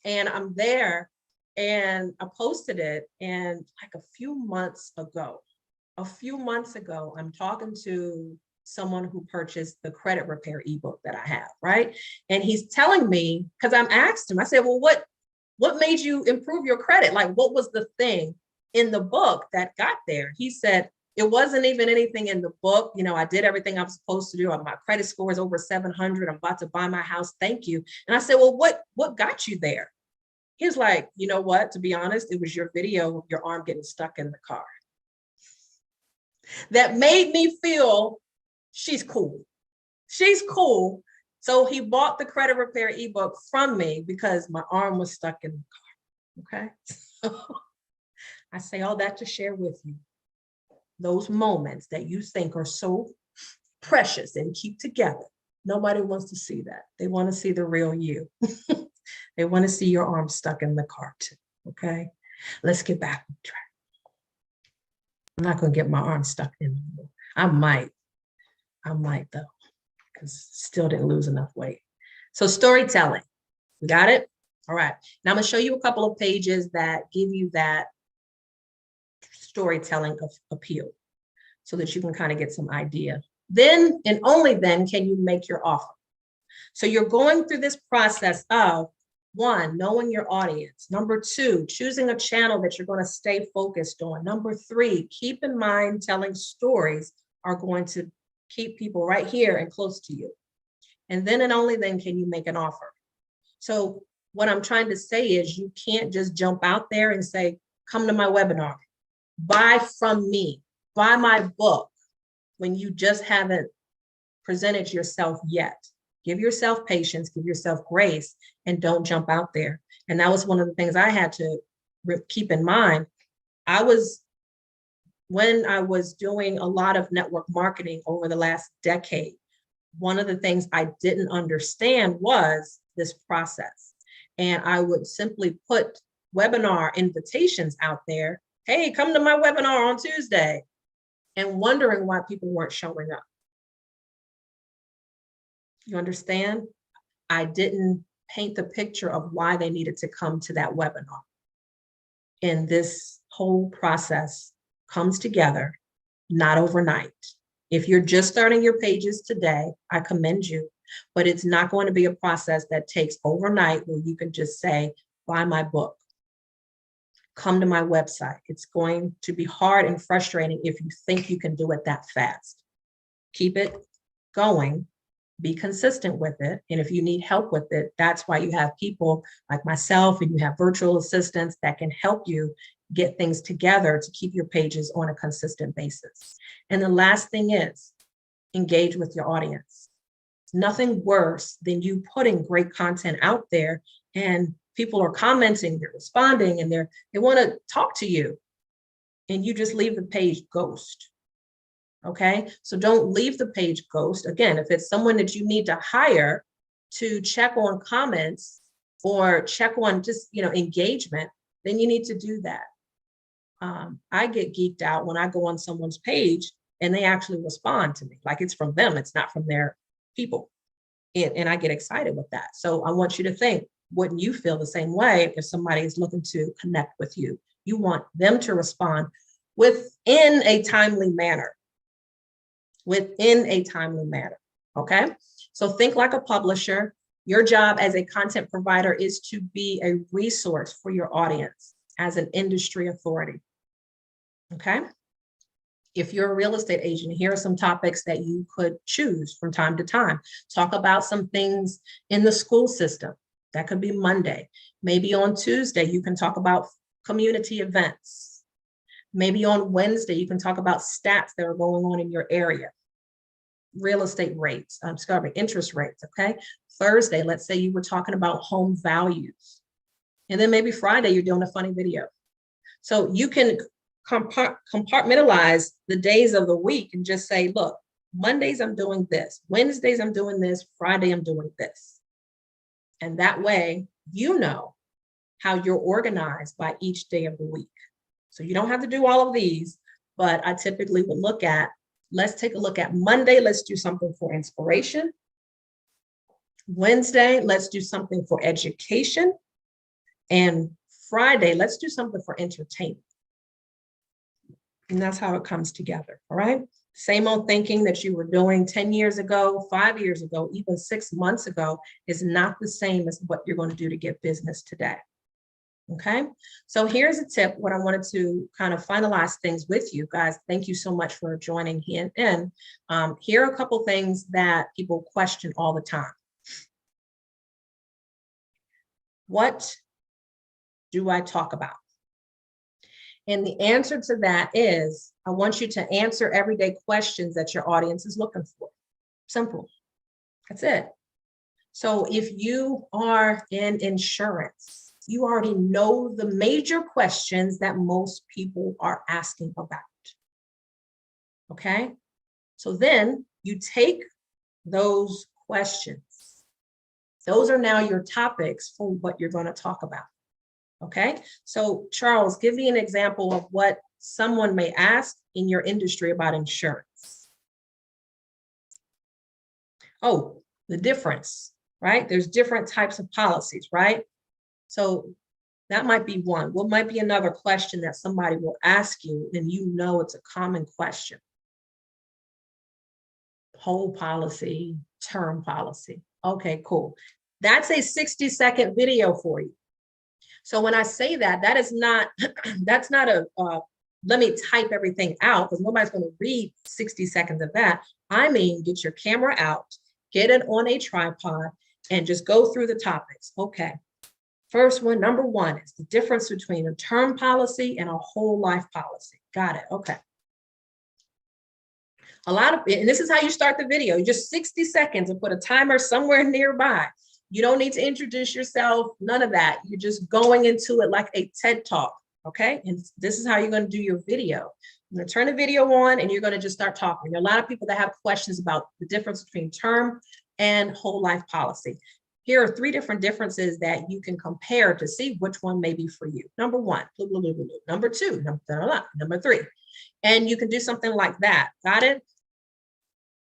A: And I'm there and I posted it. And like a few months ago, I'm talking to someone who purchased the credit repair ebook that I have, right? And he's telling me, because I'm asked him, I said, well, what made you improve your credit? Like, what was the thing in the book that got there? He said, it wasn't even anything in the book. You know, I did everything I was supposed to do. My credit score is over 700. I'm about to buy my house. Thank you. And I said, well, what got you there? He was like, you know what? To be honest, it was your video of your arm getting stuck in the car. That made me feel she's cool. She's cool. So he bought the credit repair ebook from me because my arm was stuck in the car. Okay. I say all that to share with you those moments that you think are so precious and keep together. Nobody wants to see that. They want to see the real you. They want to see your arm stuck in the car too. Okay. Let's get back on track. I'm not going to get my arm stuck in anymore. I might though, because still didn't lose enough weight. So storytelling, we got it? All right. Now I'm going to show you a couple of pages that give you that storytelling of appeal so that you can kind of get some idea. Then and only then can you make your offer. So you're going through this process of 1, knowing your audience. Number 2, choosing a channel that you're going to stay focused on. Number 3, keep in mind telling stories are going to keep people right here and close to you. And then and only then can you make an offer. So what I'm trying to say is you can't just jump out there and say, come to my webinar, buy from me, buy my book when you just haven't presented yourself yet. Give yourself patience, give yourself grace, and don't jump out there. And that was one of the things I had to keep in mind. When I was doing a lot of network marketing over the last decade, one of the things I didn't understand was this process. And I would simply put webinar invitations out there. Hey, come to my webinar on Tuesday, and wondering why people weren't showing up. You understand? I didn't paint the picture of why they needed to come to that webinar. And this whole process comes together, not overnight. If you're just starting your pages today, I commend you, but it's not going to be a process that takes overnight where you can just say, buy my book, come to my website. It's going to be hard and frustrating if you think you can do it that fast. Keep it going, be consistent with it. And if you need help with it, that's why you have people like myself and you have virtual assistants that can help you get things together to keep your pages on a consistent basis. And the last thing is engage with your audience. Nothing worse than you putting great content out there and people are commenting, they're responding, and they want to talk to you, and you just leave the page ghost. Okay, so don't leave the page ghost. Again, if it's someone that you need to hire to check on comments or check on just engagement, then you need to do that. I get geeked out when I go on someone's page and they actually respond to me like it's from them, it's not from their people, and I get excited with that. So I want you to think, wouldn't you feel the same way if somebody is looking to connect with you? You want them to respond within a timely manner. Okay? So think like a publisher. Your job as a content provider is to be a resource for your audience as an industry authority. Okay? If you're a real estate agent, here are some topics that you could choose from time to time. Talk about some things in the school system. That could be Monday. Maybe on Tuesday, you can talk about community events. Maybe on Wednesday, you can talk about stats that are going on in your area. Real estate rates, interest rates, okay? Thursday, let's say you were talking about home values. And then maybe Friday, you're doing a funny video. So you can compartmentalize the days of the week and just say, look, Mondays, I'm doing this. Wednesdays, I'm doing this. Friday, I'm doing this. And that way, you know how you're organized by each day of the week. So you don't have to do all of these, but I typically would let's take a look at Monday. Let's do something for inspiration. Wednesday, let's do something for education. And Friday, let's do something for entertainment. And that's how it comes together, all right? Same old thinking that you were doing 10 years ago, 5 years ago, even 6 months ago is not the same as what you're going to do to get business today. Okay, so here's a tip. What I wanted to kind of finalize things with you guys. Thank you so much for joining in. Here are a couple things that people question all the time. What do I talk about? And the answer to that is, I want you to answer everyday questions that your audience is looking for. Simple. That's it. So if you are in insurance, you already know the major questions that most people are asking about. Okay? So then you take those questions. Those are now your topics for what you're going to talk about. Okay? So Charles, give me an example of what someone may ask in your industry about insurance. Oh, the difference, right? There's different types of policies, right? So that might be one. What might be another question that somebody will ask you, and you know it's a common question? Whole policy, term policy. Okay, cool. That's a 60-second video for you. So when I say that, that is not, that's not a, let me type everything out, because nobody's going to read 60 seconds of that. I mean, get your camera out, get it on a tripod, and just go through the topics. Okay. First one, number one, is the difference between a term policy and a whole life policy. Got it. Okay. And this is how you start the video, just 60 seconds, and put a timer somewhere nearby. You don't need to introduce yourself, none of that. You're just going into it like a TED Talk, okay? And this is how you're going to do your video. You're going to turn the video on and you're going to just start talking. There are a lot of people that have questions about the difference between term and whole life policy. Here are 3 different differences that you can compare to see which one may be for you. Number 1, blah, blah, blah, blah, blah. Number 2, number 3. And you can do something like that. Got it?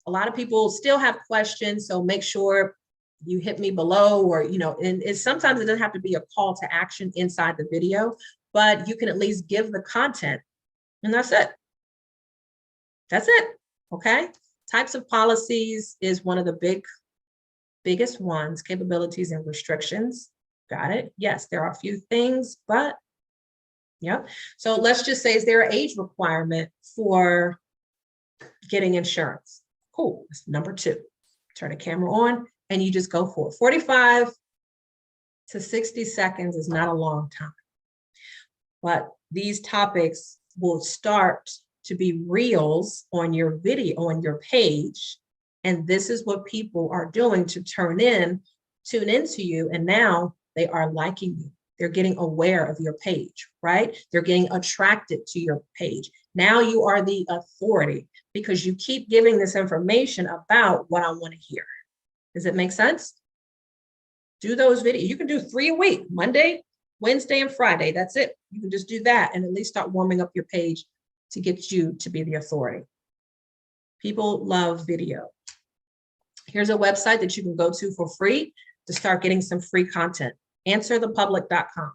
A: A lot of people still have questions, so make sure you hit me below, or, you know, and sometimes it doesn't have to be a call to action inside the video, but you can at least give the content, and that's it. That's it, okay? Types of policies is one of the biggest ones, capabilities and restrictions. Got it? Yes, there are a few things, but yeah. So let's just say, is there an age requirement for getting insurance? Cool, that's number 2. Turn the camera on and you just go for it. 45 to 60 seconds is not a long time, but these topics will start to be reels on your video, on your page. And this is what people are doing to tune into you. And now they are liking you. They're getting aware of your page, right? They're getting attracted to your page. Now you are the authority because you keep giving this information about what I want to hear. Does it make sense? Do those videos. You can do 3 a week, Monday, Wednesday, and Friday. That's it. You can just do that and at least start warming up your page to get you to be the authority. People love video. Here's a website that you can go to for free to start getting some free content. Answerthepublic.com.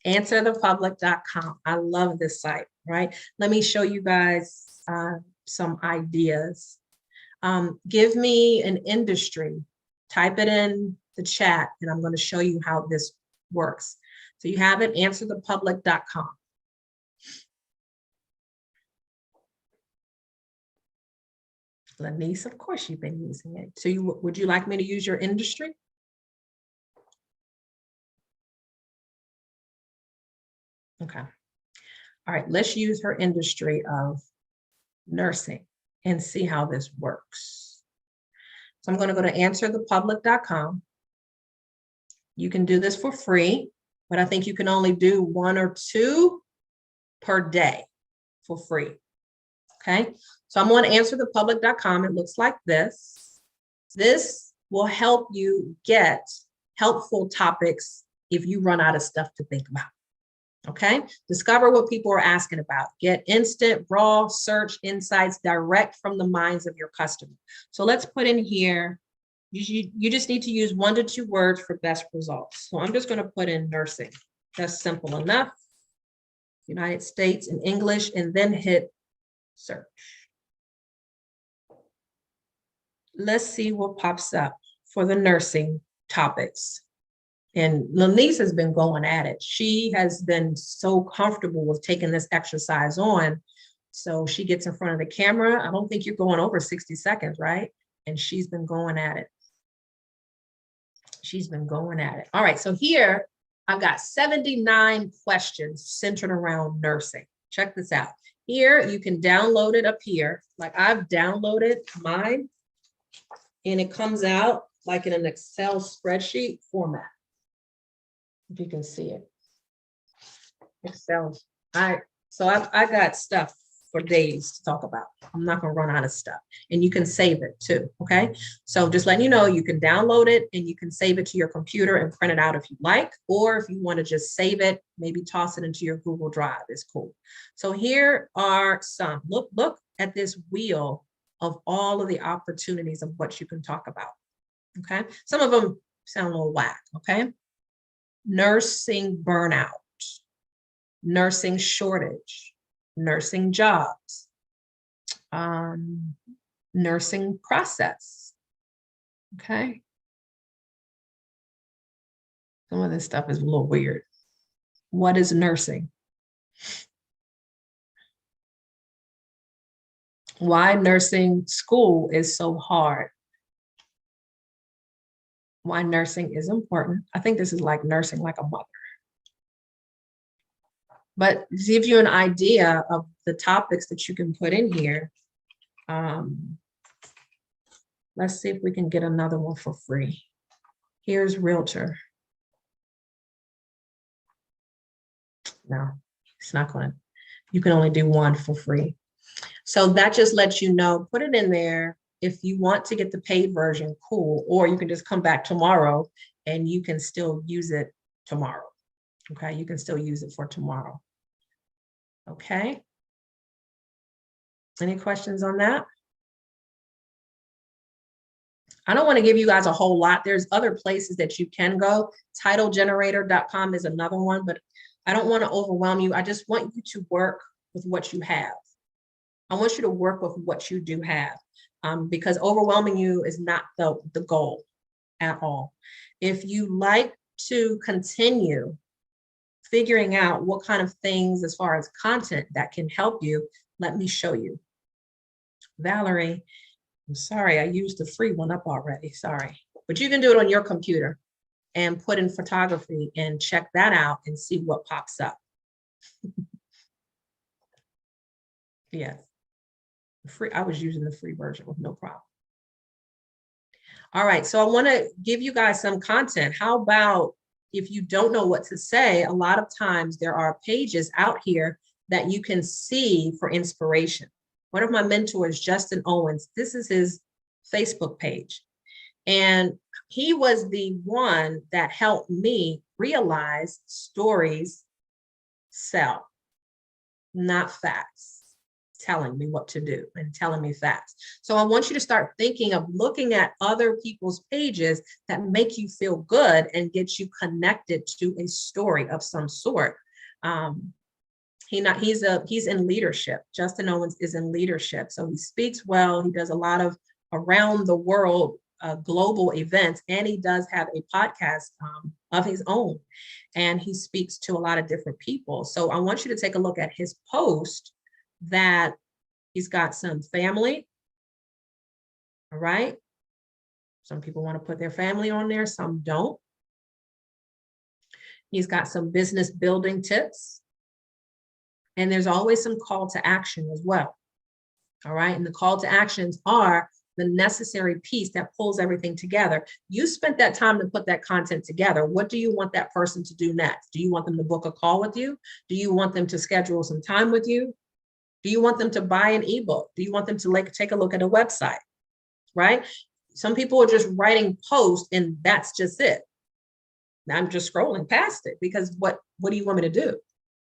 A: Answerthepublic.com. I love this site, right? Let me show you guys some ideas. Give me an industry, type it in the chat, and I'm going to show you how this works. So you have it, answerthepublic.com. Lanice, of course you've been using it. So would you like me to use your industry? Okay. All right, let's use her industry of nursing and see how this works. So I'm going to go to answerthepublic.com. You can do this for free, but I think you can only do 1 or 2 per day for free. Okay, so I'm on answerthepublic.com. It looks like this. This will help you get helpful topics if you run out of stuff to think about. Okay, discover what people are asking about. Get instant, raw search insights direct from the minds of your customer. So let's put in here, you just need to use 1 to 2 words for best results. So I'm just going to put in nursing. That's simple enough. United States in English, and then hit search. Let's see what pops up for the nursing topics. And Lanice has been going at it. She has been so comfortable with taking this exercise on. So she gets in front of the camera. I don't think you're going over 60 seconds, right? And she's been going at it. She's been going at it. All right, so here I've got 79 questions centered around nursing. Check this out. Here, you can download it up here. Like I've downloaded mine, and it comes out like in an Excel spreadsheet format. If you can see it. Excel. So I got stuff for days to talk about. I'm not going to run out of stuff. And you can save it too, okay? So just letting you know, you can download it and you can save it to your computer and print it out if you like, or if you want to just save it, maybe toss it into your Google Drive. It's cool. So here are some. Look at this wheel of all of the opportunities of what you can talk about, okay? Some of them sound a little whack, okay? Nursing burnout, nursing shortage, nursing jobs, nursing process, okay? Some of this stuff is a little weird. What is nursing? Why nursing school is so hard. Why nursing is important. I think this is like nursing like a mother. But to give you an idea of the topics that you can put in here, let's see if we can get another one for free. Here's realtor. No, it's not going to. You can only do 1 for free. So that just lets you know, put it in there. If you want to get the paid version, cool. Or you can just come back tomorrow and you can still use it tomorrow. Okay, you can still use it for tomorrow. Okay. Any questions on that? I don't want to give you guys a whole lot. There's other places that you can go. Titlegenerator.com is another one, but I don't want to overwhelm you. I just want you to work with what you have. I want you to work with what you do have, because overwhelming you is not the goal at all. If you like to continue figuring out what kind of things as far as content that can help you, let me show you. Valerie, I'm sorry, I used the free one up already, sorry. But you can do it on your computer and put in photography and check that out and see what pops up. Yes, free. I was using the free version with no problem. All right, so I want to give you guys some content. How about if you don't know what to say, a lot of times there are pages out here that you can see for inspiration. One of my mentors, Justin Owens, this is his Facebook page. And he was the one that helped me realize stories sell, not facts, telling me what to do and telling me facts. So I want you to start thinking of looking at other people's pages that make you feel good and get you connected to a story of some sort. He's in leadership. Justin Owens is in leadership. So he speaks well. He does a lot of around the world global events, and he does have a podcast of his own, and he speaks to a lot of different people. So I want you to take a look at his post that he's got some family. All right. Some people want to put their family on there, some don't. He's got some business building tips. And there's always some call to action as well. All right. And the call to actions are the necessary piece that pulls everything together. You spent that time to put that content together. What do you want that person to do next? Do you want them to book a call with you? Do you want them to schedule some time with you? Do you want them to buy an ebook? Do you want them to take a look at a website? Right? Some people are just writing posts and that's just it. I'm just scrolling past it because what do you want me to do?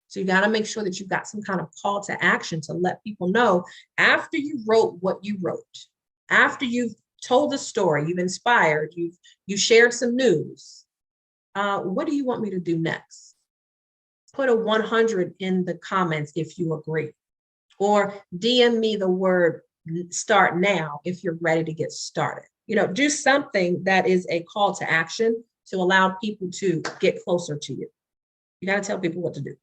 A: So you got to make sure that you've got some kind of call to action to let people know after you wrote what you wrote, after you've told the story, you've inspired, you shared some news. What do you want me to do next? Put a 100 in the comments if you agree, or DM me the word start now if you're ready to get started. Do something that is a call to action to allow people to get closer to you. You got to tell people what to do.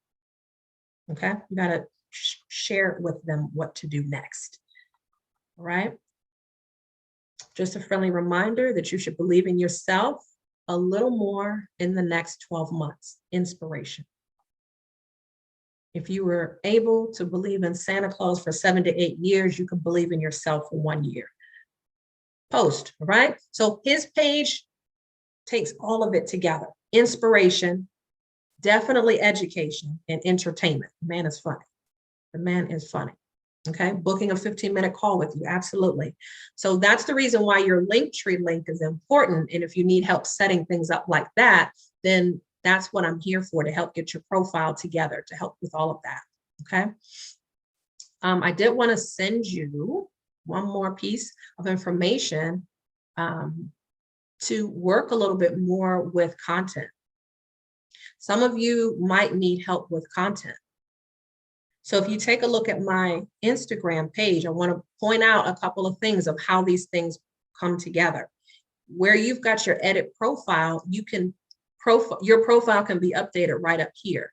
A: Okay, you got to share with them what to do next. All right. Just a friendly reminder that you should believe in yourself a little more in the next 12 months. Inspiration. If you were able to believe in Santa Claus for 7 to 8 years, you can believe in yourself for 1 year. Post, right? So his page takes all of it together. Inspiration, definitely education, and entertainment. The man is funny. The man is funny. Okay, booking a 15-minute call with you, absolutely. So that's the reason why your Linktree link is important. And if you need help setting things up like that, then that's what I'm here for, to help get your profile together, to help with all of that. Okay. I did want to send you one more piece of information to work a little bit more with content. Some of you might need help with content. So if you take a look at my Instagram page, I want to point out a couple of things of how these things come together. Where you've got your edit profile, your profile can be updated right up here.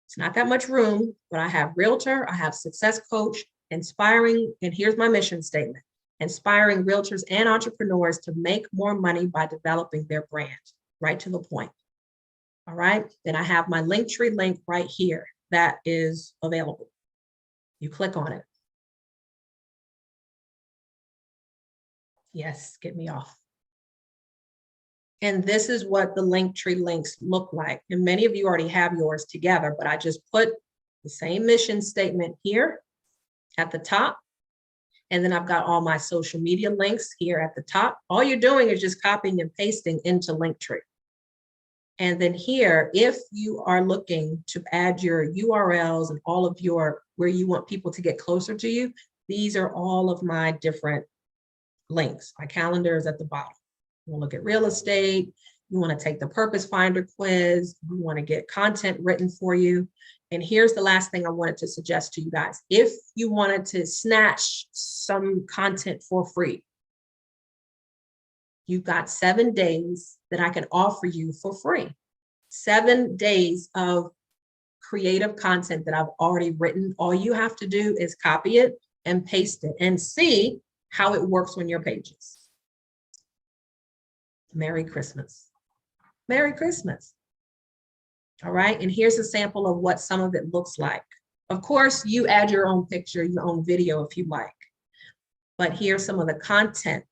A: It's not that much room, but I have realtor, I have success coach, inspiring, and here's my mission statement: inspiring realtors and entrepreneurs to make more money by developing their brand. Right to the point. All right. Then I have my Linktree link right here that is available. You click on it. Yes, get me off. And this is what the Linktree links look like. And many of you already have yours together, but I just put the same mission statement here at the top. And then I've got all my social media links here at the top. All you're doing is just copying and pasting into Linktree. And then here, if you are looking to add your URLs and all of where you want people to get closer to you, these are all of my different links. My calendar is at the bottom. You want to look at real estate. You want to take the Purpose Finder quiz. You want to get content written for you. And here's the last thing I wanted to suggest to you guys. If you wanted to snatch some content for free, you've got 7 days that I can offer you for free. 7 days of creative content that I've already written. All you have to do is copy it and paste it and see how it works on your pages. Merry Christmas. Merry Christmas. All right. And here's a sample of what some of it looks like. Of course, you add your own picture, your own video if you like. But here's some of the content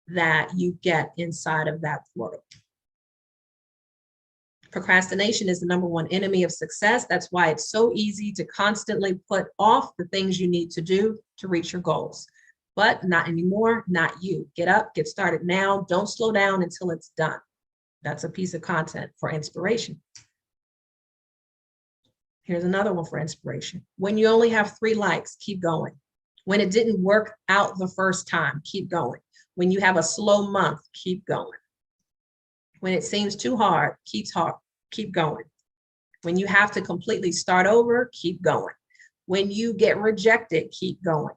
A: that you get inside of that portal. Procrastination is the #1 enemy of success. That's why it's so easy to constantly put off the things you need to do to reach your goals. But not anymore, not you. Get up, get started now. Don't slow down until it's done. That's a piece of content for inspiration. Here's another one for inspiration. When you only have 3 likes, keep going. When it didn't work out the first time, keep going. When you have a slow month, keep going. When it seems too hard, keep going. When you have to completely start over, keep going. When you get rejected, keep going.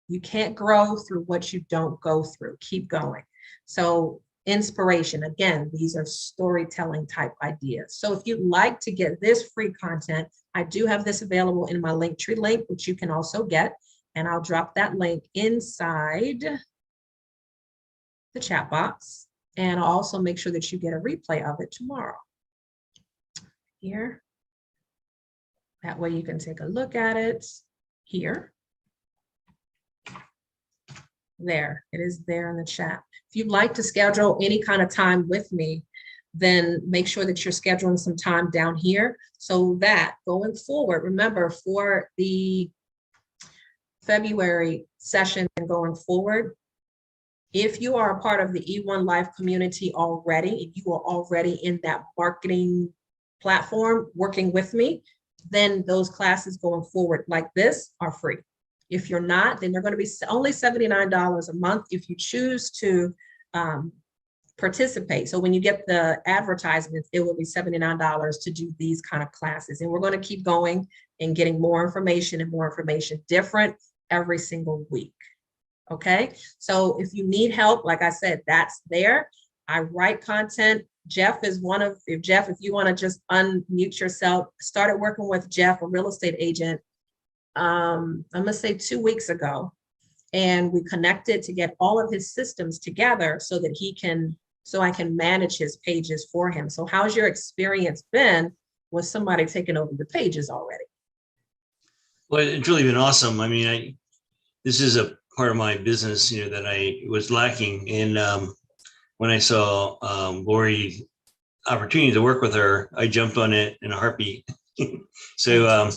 A: You can't grow through what you don't go through. Keep going. So inspiration, again, these are storytelling type ideas. So if you'd like to get this free content, I do have this available in my Linktree link, which you can also get. And I'll drop that link inside the chat box. And I'll also make sure that you get a replay of it tomorrow. Here. That way you can take a look at it here. There, it is there in the chat. If you'd like to schedule any kind of time with me, then make sure that you're scheduling some time down here so that going forward, remember for the February session and going forward, if you are a part of the E1 Life community already, and you are already in that marketing platform working with me, then those classes going forward like this are free. If you're not, then they're going to be only $79 a month if you choose to participate. So when you get the advertisements, it will be $79 to do these kind of classes. And we're going to keep going and getting more information different every single week. Okay. So if you need help, like I said, that's there. I write content. Jeff is if you want to just unmute yourself, started working with Jeff, a real estate agent, I'm going to say 2 weeks ago, and we connected to get all of his systems together so that I can manage his pages for him. So how's your experience been with somebody taking over the pages already?
C: Well, it's really been awesome. I mean, this is a part of my business, that I was lacking. And when I saw Lorie opportunity to work with her, I jumped on it in a heartbeat. So,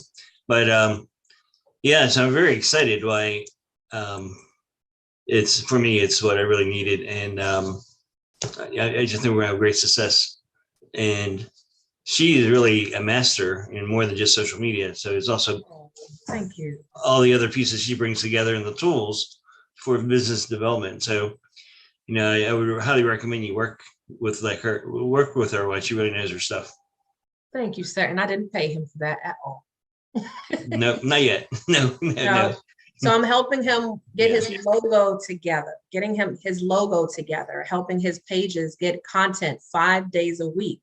C: yeah, so I'm very excited why for me, it's what I really needed. And I just think we're gonna have great success. And she is really a master in more than just social media. So it's also
A: thank you.
C: All the other pieces she brings together and the tools for business development. So, I would highly recommend you work with her while she really knows her stuff.
A: Thank you, sir. And I didn't pay him for that at all.
C: No, not yet. No.
A: So I'm helping him get his logo together, helping his pages get content 5 days a week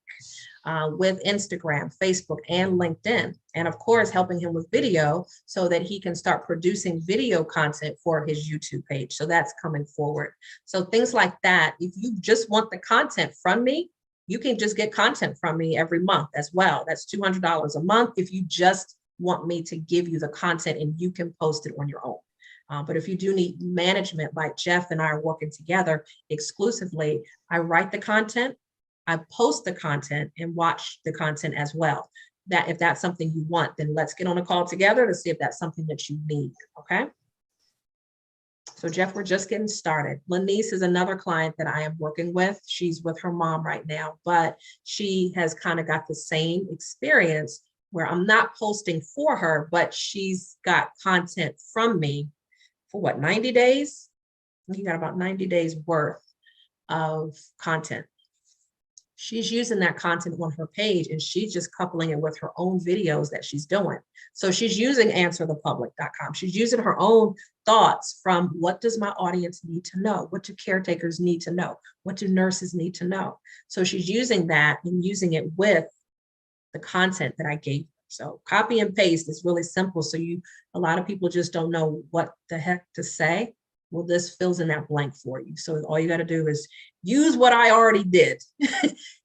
A: with Instagram, Facebook, and LinkedIn. And of course, helping him with video so that he can start producing video content for his YouTube page. So that's coming forward. So things like that, if you just want the content from me, you can just get content from me every month as well. That's $200 a month if you just want me to give you the content and you can post it on your own. But if you do need management, like Jeff and I are working together exclusively, I write the content, I post the content, and watch the content as well. That if that's something you want, then let's get on a call together to see if that's something that you need. Okay. So Jeff, we're just getting started. Lanice is another client that I am working with. She's with her mom right now, but she has kind of got the same experience where I'm not posting for her, but she's got content from me for 90 days? You got about 90 days worth of content. She's using that content on her page and she's just coupling it with her own videos that she's doing. So she's using answerthepublic.com. She's using her own thoughts from what does my audience need to know? What do caretakers need to know? What do nurses need to know? So she's using that and using it with the content that I gave her. So copy and paste is really simple. So a lot of people just don't know what the heck to say. Well, this fills in that blank for you. So all you got to do is use what I already did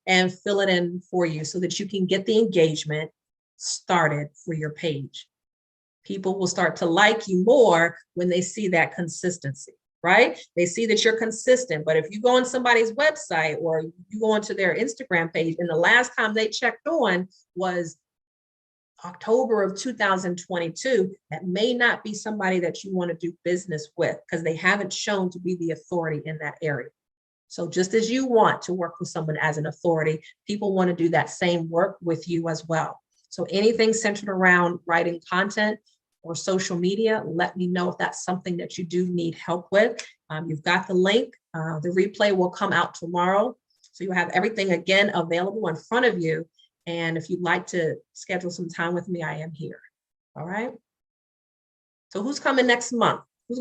A: and fill it in for you so that you can get the engagement started for your page. People will start to like you more when they see that consistency, right? They see that you're consistent. But if you go on somebody's website or you go onto their Instagram page and the last time they checked on was October of 2022, that may not be somebody that you want to do business with because they haven't shown to be the authority in that area. So just as you want to work with someone as an authority, people want to do that same work with you as well. So anything centered around writing content or social media, let me know if that's something that you do need help with. You've got the link. The replay will come out tomorrow. So you'll have everything again available in front of you. And if you'd like to schedule some time with me, I am here. All right. So who's coming next month?